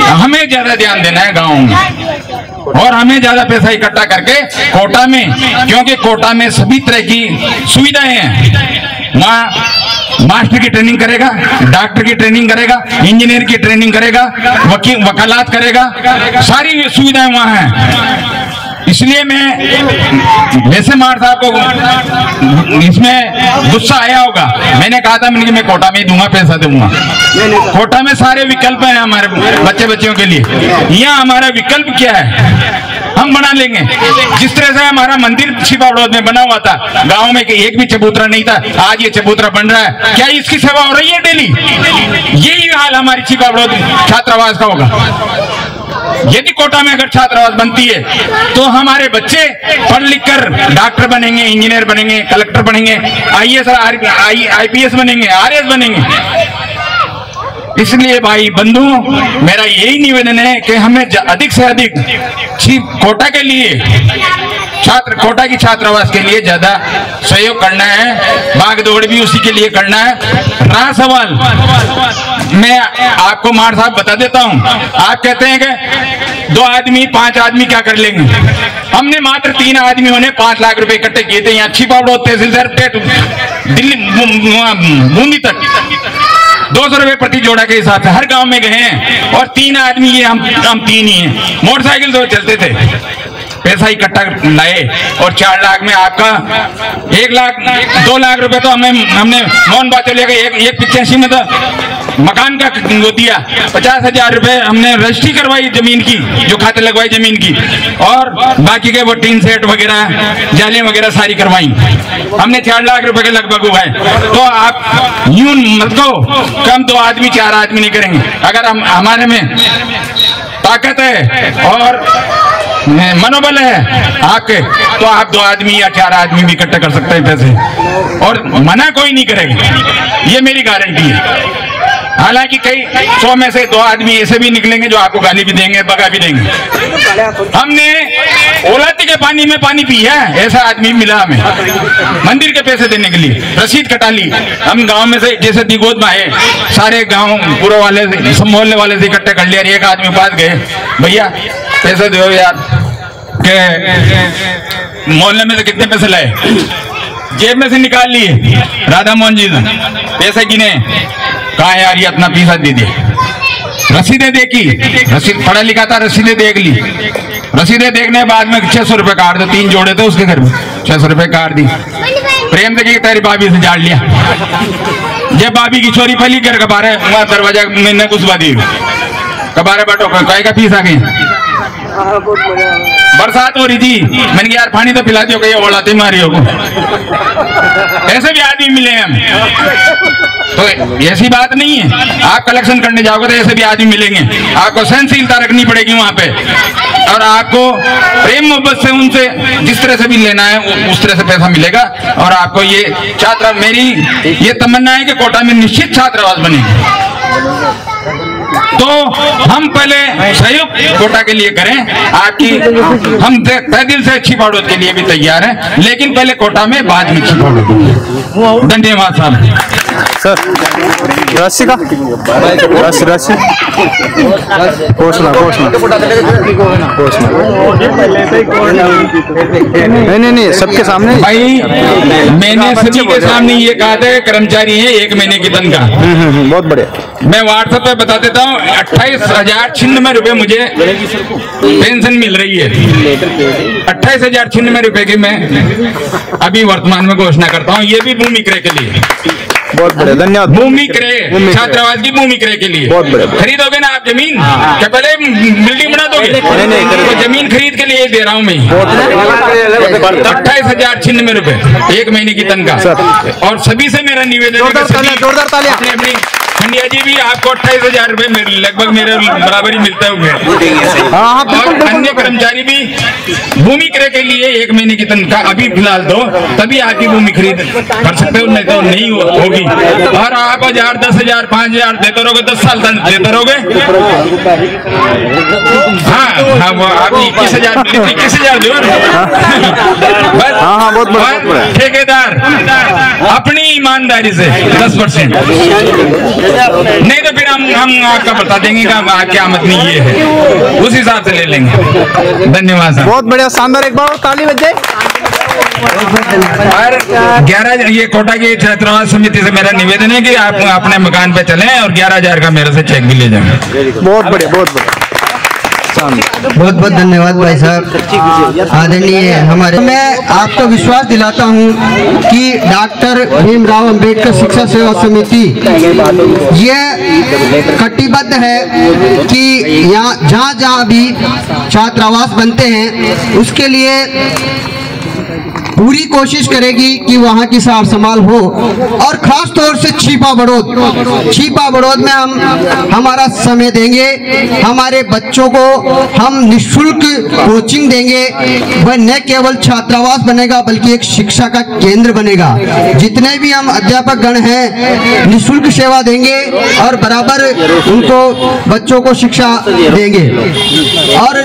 हमें ज्यादा ध्यान देना है गाँव में, और हमें ज्यादा पैसा इकट्ठा करके कोटा में, क्योंकि कोटा में सभी तरह की सुविधाएं हैं। वहाँ मास्टर की ट्रेनिंग करेगा, डॉक्टर की ट्रेनिंग करेगा, इंजीनियर की ट्रेनिंग करेगा, वकालत करेगा, सारी सुविधाएं वहां हैं। इसलिए मैं वैसे मार साहब को इसमें गुस्सा आया होगा, मैंने कहा था मैं कोटा में ही दूंगा, पैसा दूंगा। कोटा में सारे विकल्प हैं हमारे बच्चे बच्चियों के लिए। यहाँ हमारा विकल्प क्या है, हम बना लेंगे। जिस तरह से हमारा मंदिर छिपावड़ोद में बना हुआ था, गांव में एक भी चबूतरा नहीं था, आज ये चबूतरा बन रहा है। क्या इसकी सेवा हो रही है डेली? यही हाल हमारी छिपावड़ोद छात्रावास का होगा। यदि कोटा में अगर छात्रावास बनती है तो हमारे बच्चे पढ़ लिख कर डॉक्टर बनेंगे, इंजीनियर बनेंगे, कलेक्टर बनेंगे, IAS IPS बनेंगे, RS बनेंगे। इसलिए भाई बंधु, मेरा यही निवेदन है कि हमें अधिक से अधिक कोटा के लिए कोटा की छात्रावास के लिए ज्यादा सहयोग करना है, भागदौड़ भी उसी के लिए करना है। रहा सवाल, मैं आपको मार साहब बता देता हूं, आप कहते हैं कि 2 आदमी 5 आदमी क्या कर लेंगे। हमने मात्र 3 आदमियों ने 5 लाख रुपए इकट्ठे किए थे यहाँ छिपावड़ो तहसील से दिल्ली बूंदी तक 200 रुपए प्रति जोड़ा के हिसाब से हर गांव में गए हैं। और 3 आदमी, ये हम 3 ही हैं, मोटरसाइकिल तो चलते थे, पैसा इकट्ठा लाए और 4 लाख में आपका 1 लाख 2 लाख रुपए तो हमने मोहन बात चले गए। एक 85 में तो मकान का वो दिया, 50,000 रुपए हमने रजिस्ट्री करवाई जमीन की, जो खाते लगवाई जमीन की, और बाकी के वो टीन सेट वगैरह जाले वगैरह सारी करवाई। हमने 4 लाख रुपए के लगभग हुआ है। तो आप यूं मत को कम 2 आदमी 4 आदमी नहीं करेंगे। अगर हम हमारे में ताकत है और मनोबल है आपके, तो आप 2 आदमी या 4 आदमी भी इकट्ठा कर सकते हैं पैसे, और मना कोई नहीं करेगा, ये मेरी गारंटी है। हालांकि कई 100 में से 2 आदमी ऐसे भी निकलेंगे जो आपको गाली भी देंगे, बगा भी देंगे। हमने ओलाती के पानी में पानी पिया है, ऐसा आदमी मिला हमें मंदिर के पैसे देने के लिए, रसीद कटा ली। हम गांव में से जैसे दिगोद में आए, सारे गांव पूरे वाले से, मोहल्ले वाले से इकट्ठे कर लिया। एक आदमी के पास गए, भैया पैसे दो यार, के मोहल्ले में से कितने पैसे लाए, जेब में से निकाल लिए। राधा मोहन जी पैसे गिने, कहा यार ये अपना पैसा दे दिए। रसीदें देखी, रसीद पढ़ा लिखा था, रसीदें देख ली। रसीदें देखने के बाद में 600 रुपए काट दो, 3 जोड़े थे उसके घर में, 600 रुपए काट दी। प्रेम से तेरी भाभी से झाड़ लिया। जब भाभी की छोरी फली कर कबारे वहां दरवाजा मैंने घुसवा दी, कबारे बटो काय का फीस आ गई। बरसात हो रही थी, मैंने कहा यार पानी तो पिला दियो, कहीं ओलाते मारी हो। ऐसे भी आदमी मिले हम, तो ऐसी बात नहीं है। आप कलेक्शन करने जाओगे तो ऐसे भी आदमी मिलेंगे। आपको सहनशीलता रखनी पड़ेगी वहां पे, और आपको प्रेम मोहब्बत से उनसे जिस तरह से भी लेना है उस तरह से पैसा मिलेगा। और आपको ये छात्रा, मेरी ये तमन्ना है कि कोटा में निश्चित छात्रावास बनेगी। तो हम पहले सहयोग कोटा के लिए करें, आपकी हम तहे दिल से छिपावड़ोद के लिए भी तैयार हैं, लेकिन पहले कोटा में, बाद में छिपावड़ोद। धन्यवाद साहब। सर रस्सी का रस्सी नहीं सबके सामने भाई, मैंने सभी के सामने ये कहा था, कर्मचारी है 1 महीने की तनख्वाह। बहुत बढ़िया। मैं व्हाट्सएप पे बता देता हूँ, 28,096 रुपए मुझे पेंशन मिल रही है। 28,096 रुपए की मैं अभी वर्तमान में घोषणा करता हूँ, ये भी भूमि क्रय के लिए। बहुत बढ़िया, धन्यवाद। भूमि क्रय, छात्रावास की भूमि क्रय के लिए। बहुत बढ़िया। खरीदोगे ना आप जमीन, क्या पहले बिल्डिंग बना दोगे? तो जमीन खरीद के लिए दे रहा हूँ मैं। 28,096 रुपए 1 महीने की तनख्वाह। और सभी से मेरा निवेदन है, जोरदार तालियां। खंडिया जी भी आपको 28,000 रुपए लगभग मेरे बराबर ही मिलते हुए, और अन्य कर्मचारी भी भूमि क्रय के लिए 1 महीने की तनख्वाह अभी फिलहाल दो, तभी आपकी भूमि खरीद कर सकते हो, नहीं तो नहीं होगी। और आप 1,000, 10,000, 5,000 देते रहोगे, 10 साल तक देते रहोगे। हाँ, वो आप 21,000 दो बस। ठेकेदार अपनी ईमानदारी से 10%, नहीं तो फिर हम आपका बता देंगे कि आपकी आमदनी ये है, उस हिसाब से ले लेंगे। धन्यवाद सर। बहुत बढ़िया, शानदार। एक बार ताली बज जाए। और 11 ये कोटा की छात्रावास समिति से मेरा निवेदन है कि आप अपने मकान पे चलें और 11,000 का मेरे से चेक भी ले जाएंगे। बहुत बढ़िया, बहुत बढ़िया। बहुत बहुत धन्यवाद भाई साहब, आदरणीय हमारे। मैं आपको विश्वास दिलाता हूं कि डॉक्टर भीमराव अंबेडकर शिक्षा सेवा समिति ये कटिबद्ध है कि यहाँ जहाँ भी छात्रावास बनते हैं उसके लिए पूरी कोशिश करेगी कि वहाँ की सार संभाल हो। और खास तौर से छिपा बड़ौद में हम हमारा समय देंगे, हमारे बच्चों को हम निःशुल्क कोचिंग देंगे। वह न केवल छात्रावास बनेगा बल्कि एक शिक्षा का केंद्र बनेगा। जितने भी हम अध्यापक गण हैं निःशुल्क सेवा देंगे और बराबर उनको बच्चों को शिक्षा देंगे। और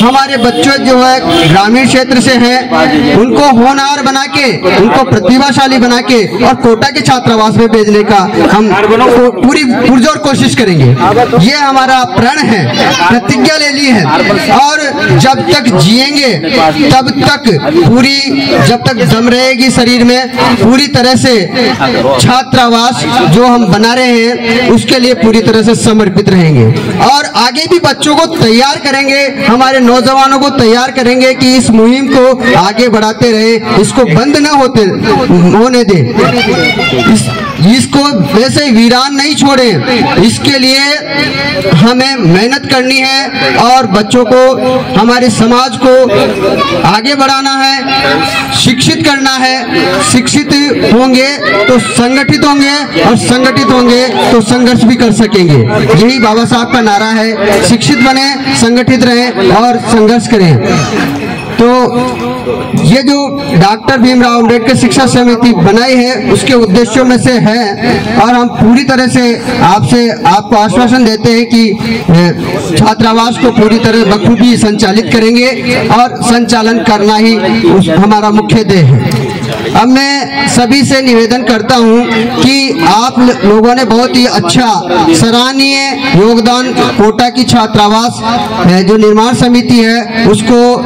हमारे बच्चे जो है ग्रामीण क्षेत्र से हैं उनको होनहार बना के, उनको प्रतिभाशाली बना के और कोटा के छात्रावास में भेजने का हम पूरी पुरजोर कोशिश करेंगे। ये हमारा प्रण है, प्रतिज्ञा ले ली है। और जब तक जिएंगे तब तक पूरी, जब तक दम रहेगी शरीर में, पूरी तरह से छात्रावास जो हम बना रहे हैं उसके लिए पूरी तरह से समर्पित रहेंगे। और आगे भी बच्चों को तैयार करेंगे, हमारे नौजवानों को तैयार करेंगे कि इस मुहिम को आगे बढ़ाते रहे, इसको बंद न होने दें, इसको वैसे वीरान नहीं छोड़े। इसके लिए हमें मेहनत करनी है और बच्चों को, हमारे समाज को आगे बढ़ाना है, शिक्षित करना है। शिक्षित होंगे तो संगठित होंगे और संगठित होंगे तो संघर्ष भी कर सकेंगे। यही बाबा साहब का नारा है, शिक्षित बने, संगठित रहें और संघर्ष करें। तो ये जो डॉक्टर भीमराव अंबेडकर शिक्षा समिति बनाई है उसके उद्देश्यों में से है। और हम पूरी तरह से आपको आश्वासन देते हैं कि छात्रावास को पूरी तरह बखूबी संचालित करेंगे और संचालन करना ही हमारा मुख्य ध्येय है। अब मैं सभी से निवेदन करता हूं कि आप लोगों ने बहुत ही अच्छा सराहनीय योगदान कोटा की छात्रावास जो निर्माण समिति है उसको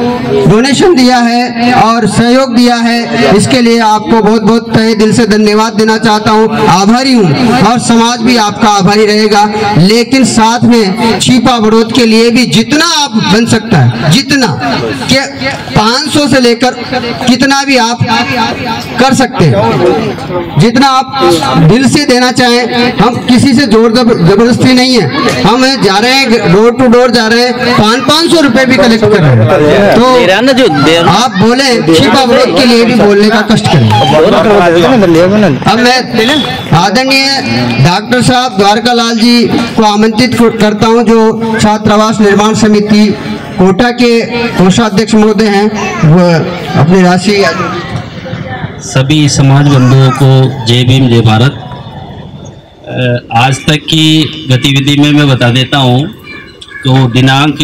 डोनेशन दिया है और सहयोग दिया है। इसके लिए आपको बहुत बहुत तहे दिल से धन्यवाद देना चाहता हूं, आभारी हूं और समाज भी आपका आभारी रहेगा। लेकिन साथ में छिपा बड़ौद के लिए भी जितना आप बन सकता है, जितना कि 500 से लेकर कितना भी आप कर सकते हैं, जितना आप दिल से देना चाहें। हम किसी से जोर जबरदस्ती नहीं है, हम जा रहे हैं डोर टू डोर जा रहे हैं, 500 रुपए भी कलेक्ट कर रहे हैं। तो आप बोले छिपा बड़ौद के लिए भी बोलने का कष्ट करें। अब मैं आदरणीय डॉक्टर साहब द्वारका लाल जी को आमंत्रित करता हूं जो छात्रावास निर्माण समिति कोटा के कोषाध्यक्ष महोदय हैं, वो अपनी राशि। सभी समाज बंधुओं को जय भीम जय भारत। आज तक की गतिविधि में मैं बता देता हूं तो दिनांक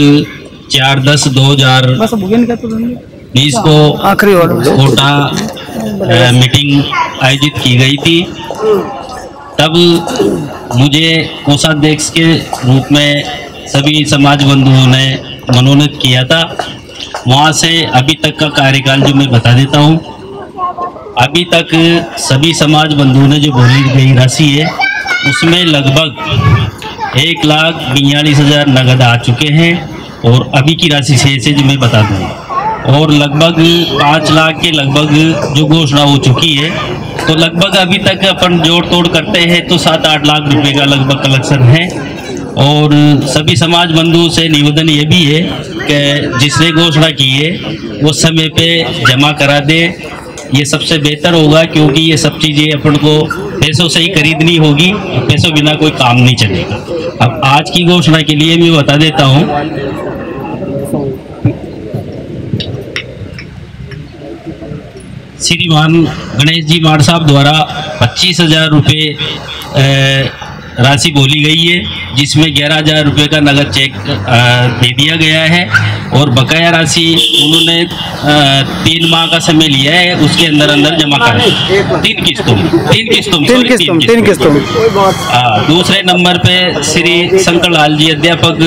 4/10/2020 को कोटा मीटिंग आयोजित की गई थी। तब मुझे कोषाध्यक्ष के रूप में सभी समाज बंधुओं ने मनोनीत किया था। वहाँ से अभी तक का कार्यकाल जो मैं बता देता हूँ। अभी तक सभी समाज बंधुओं ने जो बोली गई राशि है उसमें लगभग 1,42,000 नगद आ चुके हैं और अभी की राशि से जो मैं बता दूँ, और लगभग 5 लाख के लगभग जो घोषणा हो चुकी है। तो लगभग अभी तक अपन जोड़ तोड़ करते हैं तो 7-8 लाख रुपए का लगभग कलेक्शन है। और सभी समाज बंधुओं से निवेदन ये भी है कि जिसने घोषणा की है वो समय पे जमा करा दे, ये सबसे बेहतर होगा, क्योंकि ये सब चीज़ें अपन को पैसों से ही खरीदनी होगी, पैसों बिना कोई काम नहीं चलेगा। अब आज की घोषणा के लिए मैं बता देता हूँ। श्रीमान गणेश जी माड़ साहब द्वारा 25,000 रुपये राशि बोली गई है, जिसमें 11,000 रुपये का नगद चेक दे दिया गया है। और बकाया राशि उन्होंने 3 माह का समय लिया है, उसके अंदर अंदर जमा करें। 3 किस्तों। दूसरे नंबर पे श्री शंकर लाल जी अध्यापक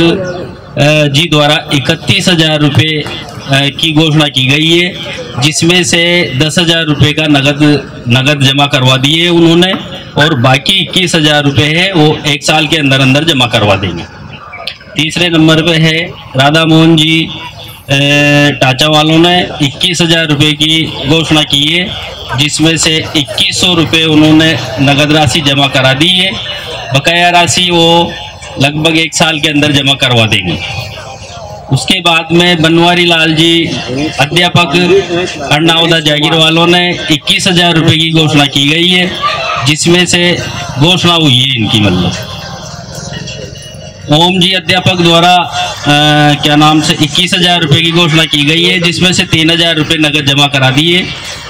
जी द्वारा 31,000 रुपये की घोषणा की गई है, जिसमें से 10,000 रुपये का नगद जमा करवा दिए उन्होंने, और बाकी 21,000 रुपये है वो 1 साल के अंदर अंदर जमा करवा देंगे। तीसरे नंबर पे है राधा मोहन जी टाचा वालों ने 21,000 रुपये की घोषणा की है, जिसमें से 2100 रुपये उन्होंने नगद राशि जमा करा दी है। बकाया राशि वो लगभग 1 साल के अंदर जमा करवा देंगे। उसके बाद में बनवारी लाल जी अध्यापक अन्नावदा जागीर वालों ने 21,000 रुपये की घोषणा की गई है, जिसमें से घोषणा हुई है इनकी मतलब ओम जी अध्यापक द्वारा क्या नाम से 21,000 रुपये की घोषणा की गई है, जिसमें से 3,000 रुपये नगद जमा करा दिए,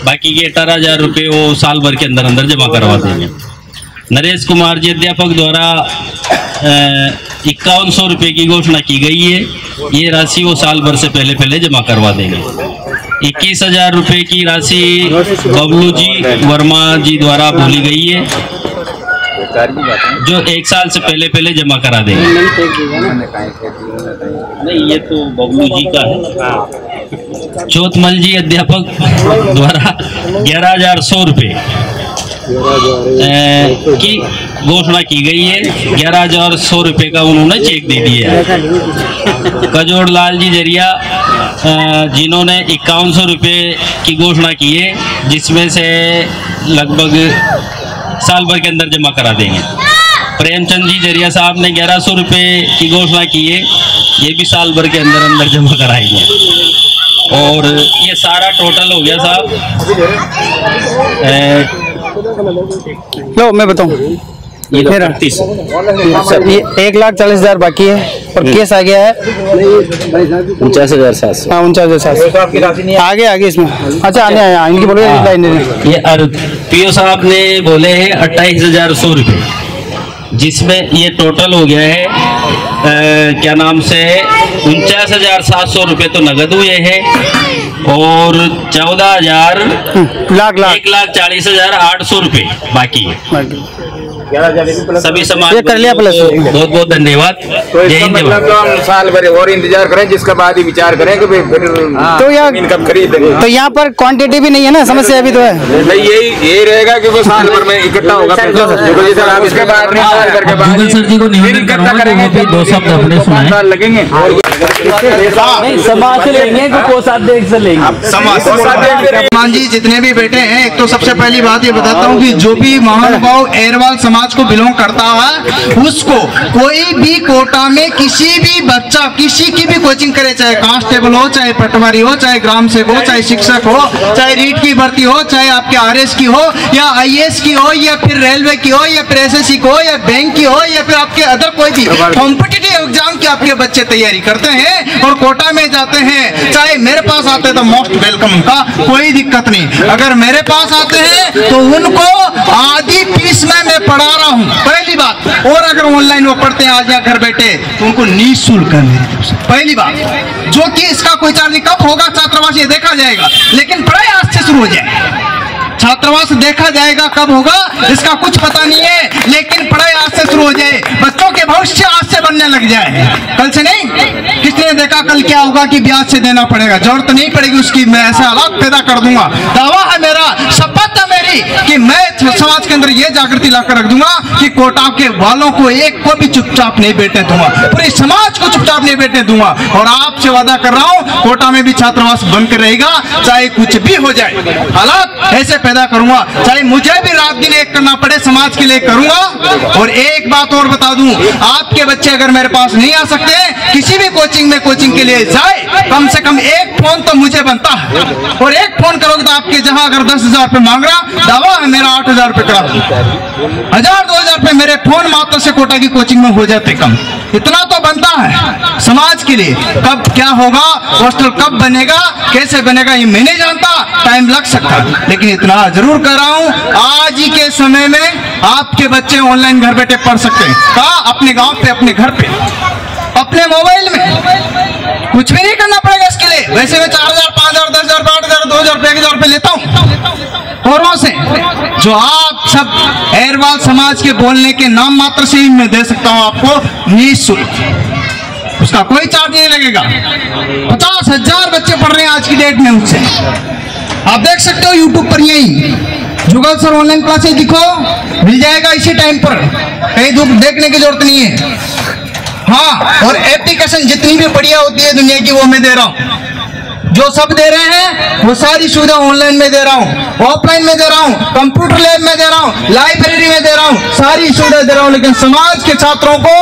बाकी के 18,000 रुपये वो साल भर के अंदर अंदर जमा करवा देंगे। नरेश कुमार जी अध्यापक द्वारा 5100 रुपये की घोषणा की गई है, ये राशि वो साल भर से पहले जमा करवा देंगे। 21,000 रुपये की राशि बबलू जी वर्मा जी द्वारा बोली गई है, जो 1 साल से पहले जमा करा देंगे। नहीं, ये तो बबलू जी का है। चौथमल जी अध्यापक द्वारा 11,100 रुपये की घोषणा की गई है, 11,100 रुपये का उन्होंने चेक दे दिया है। कजोड़ लाल जी जरिया जिन्होंने 5100 रुपये की घोषणा की है, जिसमें से लगभग साल भर के अंदर जमा करा देंगे। प्रेमचंद जी जरिया साहब ने 1100 रुपये की घोषणा की है, ये भी साल भर के अंदर अंदर जमा कराएंगे। और ये सारा टोटल हो गया साहब। लो मैं बताऊं, ये मेरा 1,40,000 बाकी है और केस आ गया है 49,700। हाँ 49,700 आगे इसमें। अच्छा आने आया इनकी बोलो ये पीओ साहब ने बोले हैं 28,100 रुपये, जिसमें ये टोटल हो गया है क्या नाम से 49,700 रुपये तो नगद हुए हैं और 14,000 1,40,800 रुपये बाकी है। सभी समाज ये कर लिया प्लस। बहुत बहुत धन्यवाद। जय हिंद। साल भर और इंतजार करें, जिसके बाद ही विचार करें कि तो यार इनकम खरीदेंगे। तो यहाँ पर क्वांटिटी भी नहीं है ना, समस्या अभी तो है। नहीं, यही रहेगा कि वो साल भर में इकट्ठा होगा। इसके बाद गूगल सर जी को निवेदन करूंगा कि वो भी 2 शब्द अपने सुनाएं। लगेंगे समाज से लेंगे कि कोषाध्यक्ष से लेंगे। मान जी जितने भी बैठे हैं, एक तो सबसे पहली बात ये बताता हूँ कि जो भी महानुभाव एरवाल समाज को बिलोंग करता है, उसको कोई भी कोटा में किसी भी बच्चा किसी की भी कोचिंग करे, चाहे कांस्टेबल हो, चाहे पटवारी हो, चाहे ग्राम सेवक हो, चाहे शिक्षक हो, चाहे रीट की भर्ती हो, चाहे आपके आरएस की हो या आईएएस की हो या फिर रेलवे की हो या फिर एसएससी की हो या बैंक की हो या फिर आपके अदर कोई भी कॉम्पिटिटिव एग्जाम की आपके बच्चे तैयारी करते हैं और कोटा में जाते हैं, चाहे मेरे पास आते तो मोस्ट वेलकम, उनका कोई दिक्कत नहीं। अगर मेरे पास आते हैं तो उनको आधी फीस में मैं पढ़ा रहा हूँ, पहली बात। और अगर ऑनलाइन वो पढ़ते हैं आज यहाँ घर बैठे तो उनको निःशुल्क है मेरी तरफ से, पहली बात। जो कि इसका कोई चार्ज नहीं, कब होगा छात्रावास ये देखा जाएगा, लेकिन पढ़ाई आज से शुरू हो जाए। छात्रावास देखा जाएगा कब होगा इसका कुछ पता नहीं है, लेकिन पढ़ाई आज से शुरू हो जाए, बच्चों के भविष्य आज से बनने लग जाए, कल से नहीं। किसने देखा कल क्या होगा कि ब्याज से देना पड़ेगा, जरूरत नहीं पड़ेगी उसकी, मैं ऐसे हालात पैदा कर दूंगा। दावा है मेरा, शपथ है मेरी कि मैं समाज के अंदर ये जागृति लाकर रख दूंगा कि कोटा के वालों को एक को भी चुपचाप नहीं बैठने दूंगा, पूरे समाज को चुपचाप नहीं बैठने दूंगा। और आपसे वादा कर रहा हूं कोटा में भी छात्रावास बनकर रहेगा, चाहे कुछ भी हो जाए, हालात ऐसे पैदा करूंगा, चाहे मुझे भी रात दिन एक करना पड़े समाज के लिए करूंगा। और एक बात और बता दूं, आपके बच्चे अगर मेरे पास नहीं आ सकते, किसी भी कोचिंग में कोचिंग के लिए जाए, कम से कम एक फोन तो मुझे बनता है, और एक फोन करोगे तो आपके जहां अगर 10,000 रुपये मांग रहा, दावा है मेरा 8,000 रुपये करा, 1,000-2,000 रुपये मेरे फोन मात्र से कोटा की कोचिंग में हो जाते कम, इतना तो बनता है समाज के लिए। कब क्या होगा, हॉस्टल कब बनेगा, कैसे बनेगा, ये मैं नहीं जानता, टाइम लग सकता, लेकिन इतना जरूर कर रहा हूं, आज ही के समय में आपके बच्चे ऑनलाइन घर बैठे पढ़ सकते हैं। कहाँ? अपने गांव पे, अपने घर पे, अपने मोबाइल में, कुछ भी नहीं करना पड़ेगा इसके लिए। वैसे मैं 4,000, 5,000, 10,000, 8,000, 2,000 रुपये, 1,000 रुपये लेता हूँ औरों से, जो आप सब एरवाल समाज के बोलने के नाम मात्र से ही मैं दे सकता हूँ आपको निःशुल्क, उसका कोई चार्ज नहीं लगेगा। 50,000 बच्चे पढ़ रहे हैं आज की डेट में मुझसे, आप देख सकते हो यूट्यूब पर, यही जुगल सर ऑनलाइन क्लासेस दिखो, मिल जाएगा इसी टाइम पर, कहीं दूर देखने की जरूरत नहीं है। हाँ, और एप्लीकेशन जितनी भी बढ़िया होती है दुनिया की वो मैं दे रहा हूँ, जो सब दे रहे हैं वो सारी सुविधा ऑनलाइन में दे रहा हूँ, ऑफलाइन में दे रहा हूँ, कंप्यूटर लैब में दे रहा हूँ, लाइब्रेरी में दे रहा हूँ, सारी सुविधा दे रहा हूँ। लेकिन समाज के छात्रों को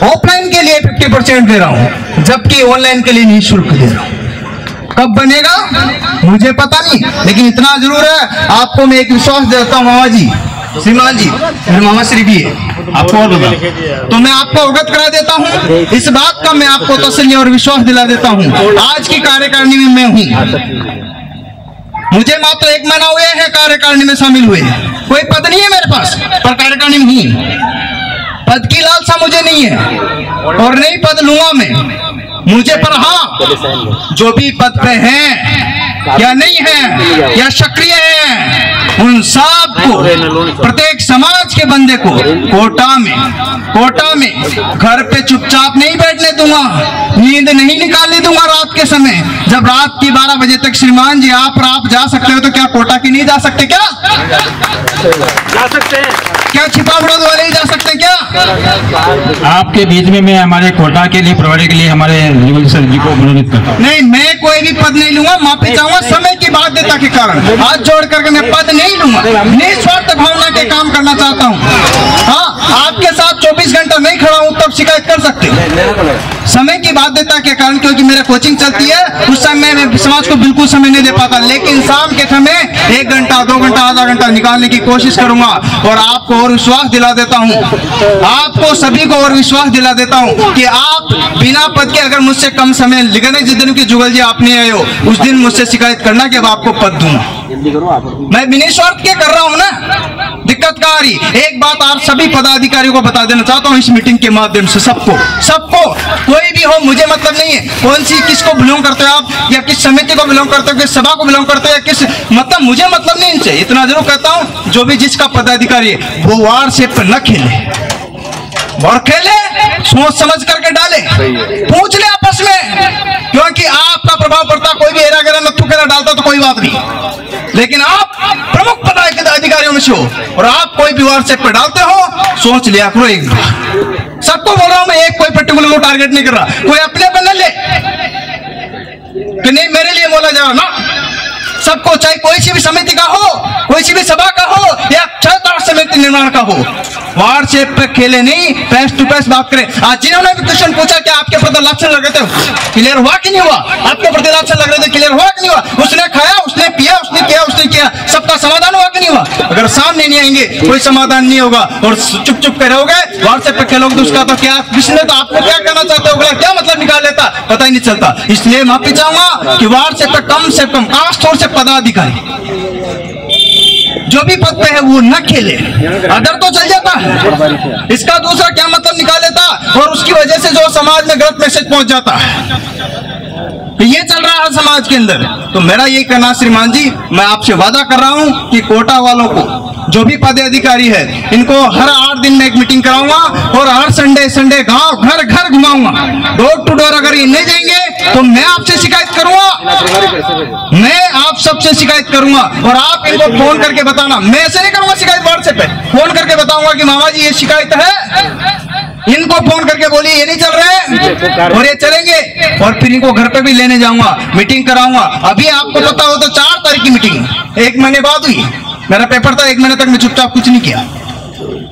ऑफलाइन के लिए 50% दे रहा हूँ, जबकि ऑनलाइन के लिए निःशुल्क दे रहा हूँ। कब बनेगा मुझे पता नहीं, लेकिन इतना जरूर है आपको मैं एक विश्वास देता हूँ। मामा जी, श्रीमान जी, मेरे मामा श्री भी है, आपको और बता तो मैं आपको अवगत करा देता हूँ। इस बात का मैं आपको तसल्ली और विश्वास दिला देता हूँ। आज की कार्यकारिणी में मैं हूँ, मुझे मात्र 1 महीना हुए हैं कार्यकारिणी में शामिल हुए। कोई पद नहीं है मेरे पास, पर कार्यकारिणी में हूँ। पद की लालसा मुझे नहीं है और नहीं पद लूंगा मैं मुझे, पर हाँ जो भी पद पे हैं या नहीं है या सक्रिय है उन सब को, प्रत्येक समाज के बंदे को कोटा में घर पे चुपचाप नहीं बैठने दूंगा, नींद नहीं निकालने दूंगा रात के समय। जब रात की 12 बजे तक श्रीमान जी आप जा सकते हो तो क्या कोटा की नहीं जा सकते? क्या जा सकते हैं? क्या छिपा बड़ौद वाले ही जा सकते हैं क्या? आपके बीच में मैं हमारे कोटा के लिए प्रभारी के लिए हमारे सर जी को अनुरोध करता हूँ। नहीं, मैं कोई भी पद नहीं लूंगा, माफी चाहूंगा समय की बाध्यता के कारण हाथ जोड़ करके मैं पद नहीं लूंगा। निस्वार्थ भावना के काम करना चाहता हूँ। हाँ, आपके साथ 24 घंटा नहीं खड़ा हूँ तब शिकायत कर सकते हो। समय की बाध्यता के कारण, क्योंकि मेरा कोचिंग चलती है, उस समय मैं समाज को बिल्कुल समय नहीं दे पाता, लेकिन शाम के समय 1 घंटा 2 घंटा आधा घंटा निकालने की कोशिश करूंगा। और आपको और विश्वास दिला देता हूं, आपको सभी को और विश्वास दिला देता हूं कि आप बिना पद के अगर मुझसे कम समय लिखने, जिस दिन की जुगल जी आप नहीं आए हो उस दिन मुझसे शिकायत करना कि अब आपको पद दूंगा। मैं निस्वार्थ के कर रहा हूं ना, दिक्कत क्या आ रही? एक बात आप सभी पदाधिकारियों को बता देना चाहता हूं इस मीटिंग के माध्यम से, सबको कोई भी हो मुझे मतलब नहीं है कौन सी किसको बिलोंग करते हो आप, या किस समिति को बिलोंग करते हो, किस सभा को बिलोंग करते हो, या किस मतलब मुझे मतलब नहीं इनसे। इतना जरूर कहता हूं जो भी जिसका पदाधिकारी है वो वार से न खेले और खेले सोच समझ करके डाले, पूछ ले आपस में, क्योंकि आपका प्रभाव पड़ता। कोई भी हेरा गेरा नत्थु केरा डालता तो कोई बात नहीं, लेकिन आप प्रमुख पदाधिकारियों में से हो और आप कोई भी व्हाट्सएप पे डालते हो, सोच लिया करो एक बार। सबको बोल रहा हूं मैं, एक कोई पर्टिकुलर को टारगेट नहीं कर रहा। कोई अपने पे न ले कि नहीं मेरे लिए बोला जा रहा ना, सबको, चाहे कोई सी भी समिति का हो, कोई सी भी सभा का हो या क्षेत्र समिति निर्माण का हो, व्हाट्सएप पे खेले नहीं, फेस टू फेस बात करें। आज जिन्होंने भी क्वेश्चन पूछा कि आपके प्रति लक्षण लग रहे थे, क्लियर हुआ कि नहीं हुआ? आपके प्रति लक्षण लग रहे थे, क्लियर हुआ कि नहीं हुआ? उसने खाया, उसने पिया, उसने किया, उसने किया, सबका समाधान हुआ कि नहीं हुआ? अगर सामने नहीं आएंगे कोई समाधान नहीं होगा और चुप चुप कर रहोगे, व्हाट्सएप पे खेलोगे तो उसका तो क्या, किसने तो आपको क्या कहना चाहते हो, क्या मतलब निकाल लेता पता ही नहीं चलता। इसलिए माफी चाहूंगा कि व्हाट्सएप पे कम से कम खासतौर से पदाधिकारी जो भी पद पे है वो न खेले, अदर तो चल जाता है, इसका दूसरा क्या मतलब निकाल लेता और उसकी वजह से जो समाज में गलत मैसेज पहुंच जाता है। तो ये चल रहा है समाज के अंदर। तो मेरा ये कहना श्रीमान जी, मैं आपसे वादा कर रहा हूं कि कोटा वालों को जो भी पदाधिकारी है इनको हर 8 दिन में एक मीटिंग कराऊंगा और हर संडे गांव घर घर घुमाऊंगा, डोर टू डोर। अगर ये नहीं जाएंगे तो मैं आपसे शिकायत करूंगा, मैं आप सबसे शिकायत करूंगा और आप इनको फोन करके बताना। मैं ऐसे नहीं करूंगा शिकायत व्हाट्सएप पे, फोन करके बताऊंगा कि मामा जी ये शिकायत है, इनको फोन करके बोलिए ये नहीं चल रहे और ये चलेंगे, और फिर इनको घर पे भी लेने जाऊंगा, मीटिंग कराऊंगा। अभी आपको पता हो तो 4 तारीख की मीटिंग 1 महीने बाद हुई, मेरा पेपर था, 1 महीने तक मैं चुपचाप कुछ नहीं किया,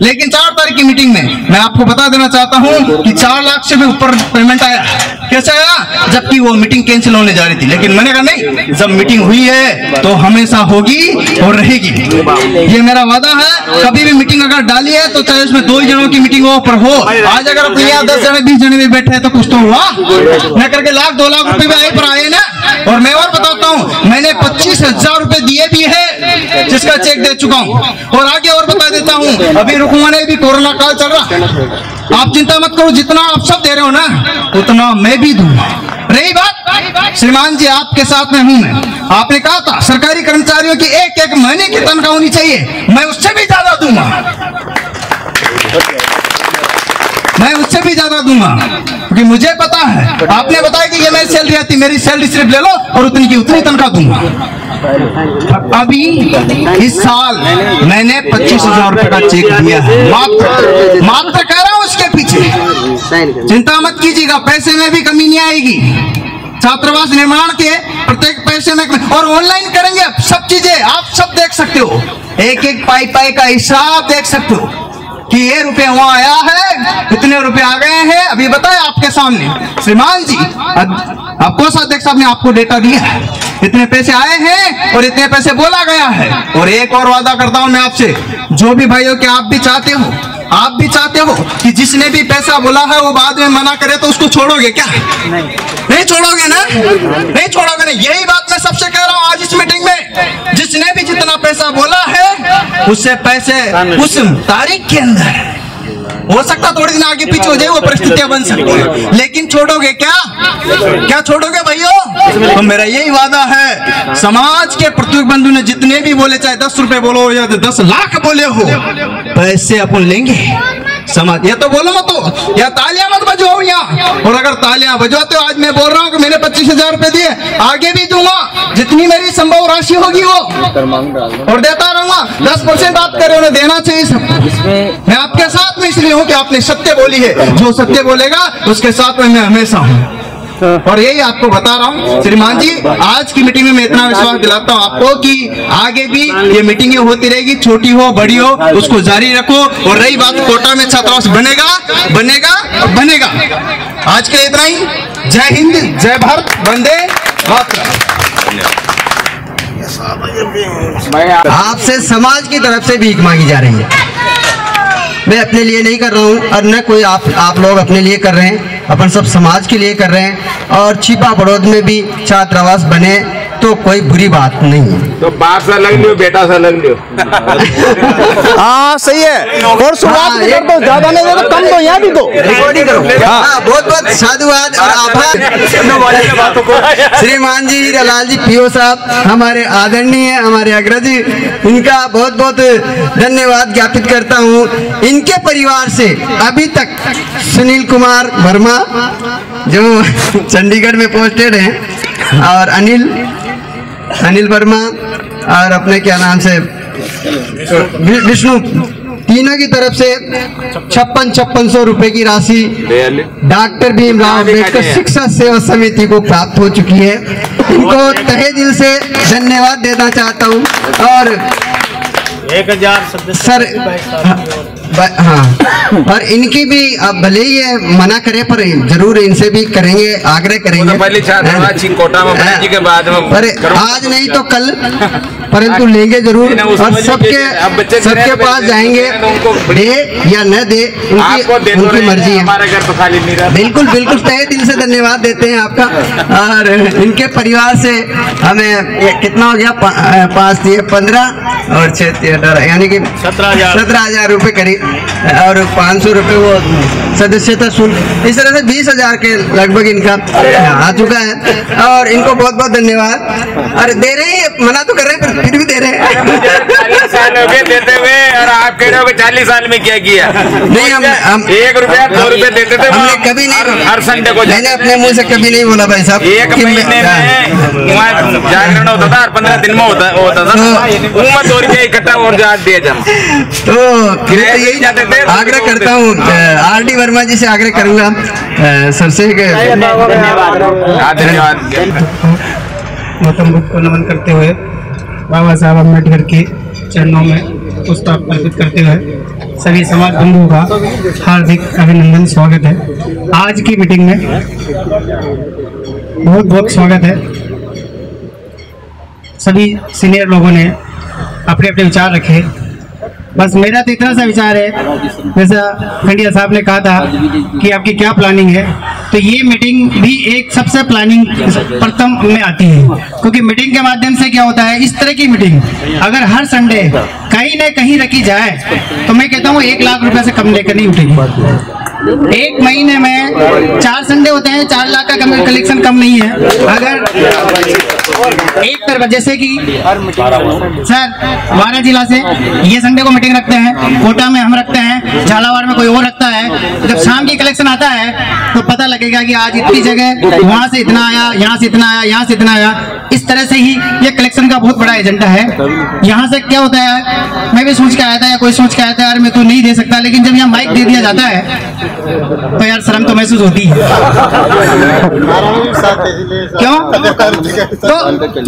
लेकिन 4 तारीख की मीटिंग में मैं आपको बता देना चाहता हूं कि 4 लाख से भी ऊपर पेमेंट आया। कैसे आया? जबकि वो मीटिंग कैंसिल होने जा रही थी, लेकिन मैंने कहा नहीं, जब मीटिंग हुई है तो हमेशा होगी और रहेगी, ये मेरा वादा है। कभी भी मीटिंग अगर डाली है तो चाहे उसमें 2 ही जनों की मीटिंग हो, पर हो। आज अगर अपने यहाँ 10 जने 20 जने भी बैठे हैं तो कुछ तो हुआ, न करके लाख 2 लाख रुपए भी आए पर आए ना। और मैं और बताता हूँ, मैंने 25,000 रुपए दिए भी है, जिसका चेक दे चुका हूँ। और आगे और बता देता हूँ, अभी रुकवाने भी कोरोना काल चल रहा, आप चिंता मत करो, जितना आप सब दे रहे हो ना उतना मैं भी दूंगा। रही बात श्रीमान जी, आपके साथ में हूं मैं, आपने कहा था सरकारी कर्मचारियों की 1-1 महीने की तनख्वाह होनी चाहिए, मैं उससे भी ज्यादा दूंगा, मैं उससे भी ज्यादा दूंगा, क्योंकि मुझे पता है, आपने बताया कि ये मेरी सैलरी आती, मेरी सैलरी सिर्फ ले लो और उतनी की उतनी तनख्वाह दूंगा। अभी इस साल मैंने 25,000 रुपए का चेक दिया है, मात्र कह रहा हूं उसके पीछे चिंता मत कीजिएगा, पैसे में भी कमी नहीं आएगी। छात्रावास निर्माण के प्रत्येक पैसे में, और ऑनलाइन करेंगे सब चीजें आप सब देख सकते हो, एक एक पाई का हिसाब देख सकते हो कि ये रुपए वहां आया है, इतने रुपए आ गए हैं। अभी बताया आपके सामने श्रीमान जी, आपको अध्यक्ष साहब ने आपको डेटा दिया है, इतने पैसे आए हैं और इतने पैसे बोला गया है। और एक और वादा करता हूं मैं आपसे, जो भी भाइयों के आप भी चाहते हो कि जिसने भी पैसा बोला है वो बाद में मना करे तो उसको छोड़ोगे क्या? नहीं छोड़ोगे ना? नहीं छोड़ोगे ना? यही बात मैं सबसे कह रहा हूं आज इस मीटिंग में, जिसने भी जितना पैसा बोला है उससे पैसे उस तारीख के अंदर, हो सकता थोड़ी दिन आगे पीछे हो जाए, वो परिस्थितियां बन सकती है, लेकिन छोड़ोगे क्या छोड़ोगे भाइयों? तो मेरा यही वादा है, समाज के प्रत्येक बंधु ने जितने भी बोले, चाहे 10 रुपए बोलो या 10 लाख बोले हो, पैसे अपन लेंगे समाज। ये तो बोलो मत हो या तालियां मत बजवाओ यहाँ, और अगर तालियां बजवाते हो, आज मैं बोल रहा हूँ कि मैंने 25,000 रुपए दिए, आगे भी दूंगा जितनी मेरी संभव राशि होगी वो, और देता रहूंगा। 10% आप करे उन्हें देना चाहिए सब। मैं आपके साथ में इसलिए हूँ कि आपने सत्य बोली है, जो सत्य बोलेगा उसके साथ में मैं हमेशा हूँ। और यही आपको बता रहा हूँ श्रीमान जी, आज की मीटिंग में मैं इतना विश्वास दिलाता हूँ आपको कि आगे भी ये मीटिंगें होती रहेगी, छोटी हो बड़ी हो, उसको जारी रखो। और रही बात कोटा में छात्रावास बनेगा। आज के लिए इतना ही। जय हिंद, जय भारत, वंदे मातरम। आपसे समाज की तरफ से भीख मांगी जा रही है, मैं अपने लिए नहीं कर रहा हूँ और न कोई आप लोग अपने लिए कर रहे हैं, अपन सब समाज के लिए कर रहे हैं। और छिपा बड़ौद में भी छात्रावास बने तो कोई बुरी बात नहीं है। तो बाप सा लग लियो, बेटा सा लग लियो। हाँ सही है। और शुरुआत भी कर दो, ज्यादा नहीं दो, कम दो, यहाँ भी दो, रिकॉर्डिंग करो। हाँ, बहुत बहुत साधुवाद और आभार श्रीमान जी हीरालाल जी पीओ साहब, हमारे आदरणीय, हमारे अग्रज, इनका बहुत बहुत धन्यवाद ज्ञापित करता हूँ। इनके परिवार से अभी तक सुनील कुमार वर्मा जो चंडीगढ़ में पोस्टेड हैं, और अनिल वर्मा, और अपने क्या नाम से विष्णु, तीनों की तरफ से 5600 रुपए की राशि डॉक्टर भीमराव अम्बेडकर शिक्षा सेवा समिति को प्राप्त हो चुकी है। इनको तहे दिल से धन्यवाद देना चाहता हूँ। और 1000 सर, हाँ, और इनकी भी अब भले ही ये मना करे पर जरूर इनसे भी करेंगे, आग्रह करेंगे। पर आज नहीं तो कल, परंतु लेंगे जरूर। और सबके पास जाएंगे, दे या न दे उनकी मर्जी है। बिल्कुल तहे दिल से धन्यवाद देते हैं आपका। और इनके परिवार से हमें कितना हो गया, 5 दिए 15 और 6 18, यानी कि 17,000 रुपये करीब, और 500 रुपये वो सदस्यता शुल्क, इस तरह से 20,000 के लगभग इनका आ चुका है। और इनको बहुत बहुत धन्यवाद। और दे रहे हैं, मना तो कर रहे हैं पर फिर भी दे रहे हैं। 40 साल हो गए देते हुए, और आप कह रहे हो कि 40 साल में क्या किया? नहीं, हम 1 रुपया 2 रुपये देते थे, हमने कभी नहीं, हर संडे को मैंने अपने मुंह से कभी नहीं बोला भाई साहब। 1 महीने में वहाँ जागरण होता था, 15 दिन में होता था, 2 रुपया इकट्ठा और दिया जाना। तो यही आग्रह करता हूँ, आर.डी. वर्मा जी से आग्रह करूंगा, सर से धन्यवाद। गौतम बुद्ध को नमन करते हुए, बाबा साहब अम्बेडकर के चरणों में पुष्प अर्पित करते हुए सभी समाज बंधुओं का हार्दिक अभिनंदन, स्वागत है। आज की मीटिंग में बहुत बहुत स्वागत है। सभी सीनियर लोगों ने अपने अपने विचार रखे। बस मेरा तो इतना सा विचार है, जैसा खंडिया साहब ने कहा था कि आपकी क्या प्लानिंग है, तो ये मीटिंग भी एक सबसे प्लानिंग प्रथम में आती है। क्योंकि मीटिंग के माध्यम से क्या होता है, इस तरह की मीटिंग अगर हर संडे कहीं न कहीं रखी जाए तो मैं कहता हूँ 1 लाख रुपए से कम लेकर नहीं उठेगी। 1 महीने में 4 संडे होते हैं, 4 लाख का कलेक्शन कम नहीं है। अगर एक तरफ जैसे कि सर 12 जिला से ये संडे को मीटिंग रखते हैं, कोटा में हम रखते हैं, झालावाड़ में कोई और रखता है। जब शाम की कलेक्शन आता है तो पता लगेगा कि आज इतनी जगह वहां से इतना आया, यहाँ से इतना आया, यहाँ से इतना आया। इस तरह से ही ये कलेक्शन का बहुत बड़ा एजेंडा है। यहाँ से क्या होता है, मैं भी सोच के आया था या कोई सोच के आया था यार मैं तो नहीं दे सकता, लेकिन जब यहाँ माइक दे दिया जाता है तो यार शर्म तो महसूस होती है। क्यों? तो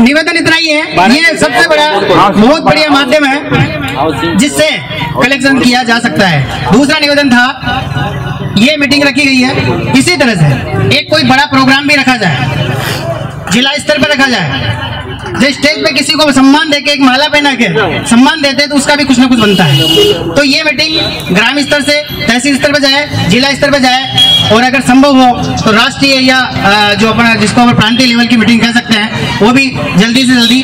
निवेदन इतना ही है, ये सबसे बड़ा बहुत बढ़िया माध्यम है जिससे कलेक्शन किया जा सकता है। दूसरा निवेदन था, ये मीटिंग रखी गई है, इसी तरह से एक कोई बड़ा प्रोग्राम भी रखा जाए, जिला स्तर पर रखा जाए। जो स्टेज पे किसी को सम्मान देके एक माला पहना के सम्मान देते हैं तो उसका भी कुछ ना कुछ बनता है। तो ये मीटिंग ग्राम स्तर से तहसील स्तर पर जाए, जिला स्तर पर जाए, और अगर संभव हो तो राष्ट्रीय या जो अपना जिसको हम प्रांतीय लेवल की मीटिंग कह सकते हैं वो भी जल्दी से जल्दी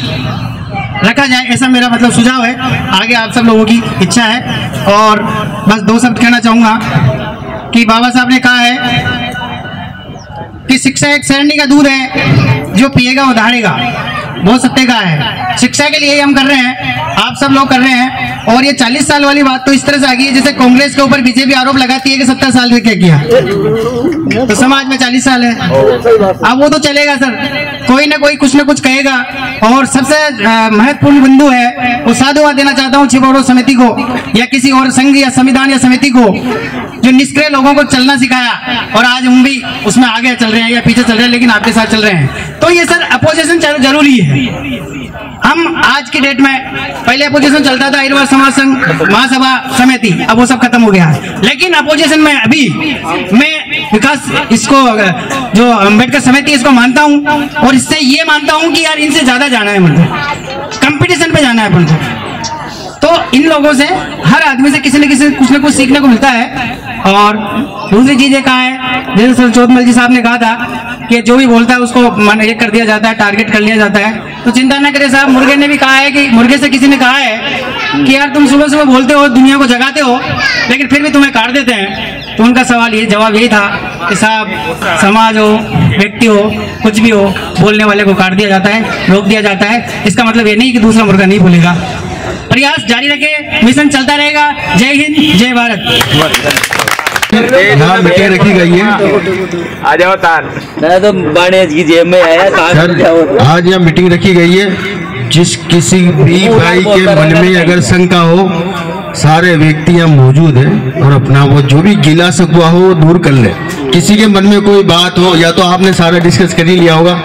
रखा जाए, ऐसा मेरा मतलब सुझाव है। आगे आप सब लोगों की इच्छा है। और बस 2 शब्द कहना चाहूंगा कि बाबा साहब ने कहा है कि शिक्षा एक सरणी का दूध है, जो पिएगा वो दहाड़ेगा। बहुत सत्य का है। शिक्षा के लिए हम कर रहे हैं, आप सब लोग कर रहे हैं। और ये 40 साल वाली बात तो इस तरह से आ गई है जैसे कांग्रेस के ऊपर बीजेपी आरोप लगाती है कि 70 साल में क्या किया, तो समाज में 40 साल है। अब वो तो चलेगा सर, कोई ना कोई कुछ ना कुछ कहेगा। और सबसे महत्वपूर्ण बिंदु है, वो साधुवाद देना चाहता हूँ छिपावड़ो समिति को या किसी और संघ या संविधान या समिति को, जो निष्क्रिय लोगों को चलना सिखाया और आज हम भी उसमें आगे चल रहे हैं या पीछे चल रहे हैं, लेकिन आपके साथ चल रहे हैं। तो ये सर अपोजिशन जरूरी है। हम आज की डेट में, पहले अपोजिशन चलता था आदिवासी समाज संघ, महासभा समिति, अब वो सब खत्म हो गया है। लेकिन अपोजिशन में अभी मैं विकास इसको जो अम्बेडकर समिति इसको मानता हूँ, और इससे ये मानता हूँ कि यार इनसे ज्यादा जाना है, मतलब कंपटीशन पे जाना है अपन को। तो इन लोगों से हर आदमी से किसी न किसी कुछ न कुछ सीखने को मिलता है। और दूसरी चीज ये कहा है, जैसे सर चौधमल जी साहब ने कहा था कि जो भी बोलता है उसको ये कर दिया जाता है, टारगेट कर लिया जाता है। तो चिंता न करें साहब, मुर्गे ने भी कहा है कि मुर्गे से किसी ने कहा है कि यार तुम सुबह सुबह बोलते हो, दुनिया को जगाते हो, लेकिन फिर भी तुम्हें काट देते हैं। तो उनका सवाल ये जवाब यही था कि साहब समाज हो, व्यक्ति हो, कुछ भी हो, बोलने वाले को काट दिया जाता है, रोक दिया जाता है। इसका मतलब ये नहीं कि दूसरा मुर्गा नहीं बोलेगा। प्रयास जारी रखे, मिशन चलता रहेगा। जय हिंद, जय भारत। यहाँ मीटिंग रखी गई है, आ जाओ तार, मैं तो बाणेज की जेब में आया सर। आज यहाँ मीटिंग रखी गई है, जिस किसी भी भाई के मन में अगर शंका हो, सारे व्यक्ति यहाँ मौजूद हैं और अपना वो जो भी गिला सकवा हो वो दूर कर ले। किसी के मन में कोई बात हो, या तो आपने सारा डिस्कस कर ही लिया होगा।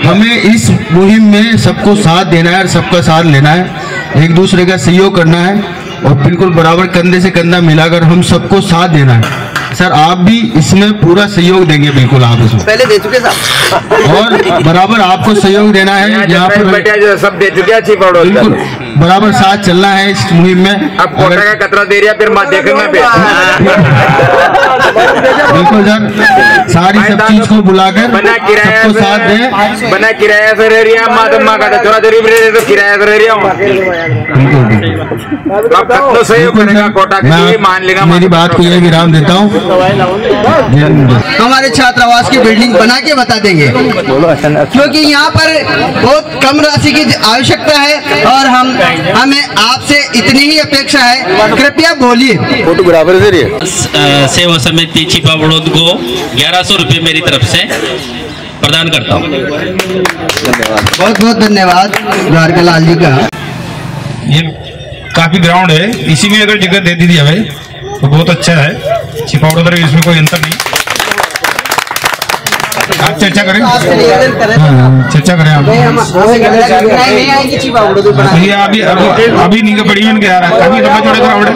हमें इस मुहिम में सबको साथ देना है और सबका साथ लेना है, एक दूसरे का सहयोग करना है और बिल्कुल बराबर कंधे से कंधा मिलाकर हम सबको साथ देना है। सर आप भी इसमें पूरा सहयोग देंगे? बिल्कुल आप इसमें पहले दे चुके साहब, और बराबर आपको सहयोग देना है। यहाँ पर सब दे चुके हैं, बिल्कुल बराबर साथ चलना है इस मुहिम में। अब कोटा का कतरा दे रहा, फिर मत देखना। बिल्कुल सर, सारी सब चीज को बुलाकर बना किराया सबको साथ दे, बना किराया से रह रहा, माँ का थोड़ा गरीब रह तो किराया से रह रहा हूँ। सहयोग करेगा कोटा, मान लेगा। मेरी बात को यह विराम देता हूँ। हमारे छात्रावास की बिल्डिंग बना के बता देंगे, क्योंकि यहाँ पर बहुत कम राशि की आवश्यकता है और हमें आपसे इतनी ही अपेक्षा है, कृपया बोलिए। फोटो बराबर दे रही है। सेवा समिति छिपावड़ोद को 1100 रुपये मेरी तरफ से प्रदान करता हूँ। बहुत बहुत धन्यवाद द्वारका लाल जी का। ये काफी ग्राउंड है, इसी में अगर जगह दे दी जाए तो बहुत अच्छा है। छिपावड़ोद में इसमें कोई अंतर नहीं। आप चर्चा करें, चर्चा करें आप। ये अभी नहीं बढ़िया, अभी नहीं बढ़िया, अभी तो बड़ा ग्राउंड है।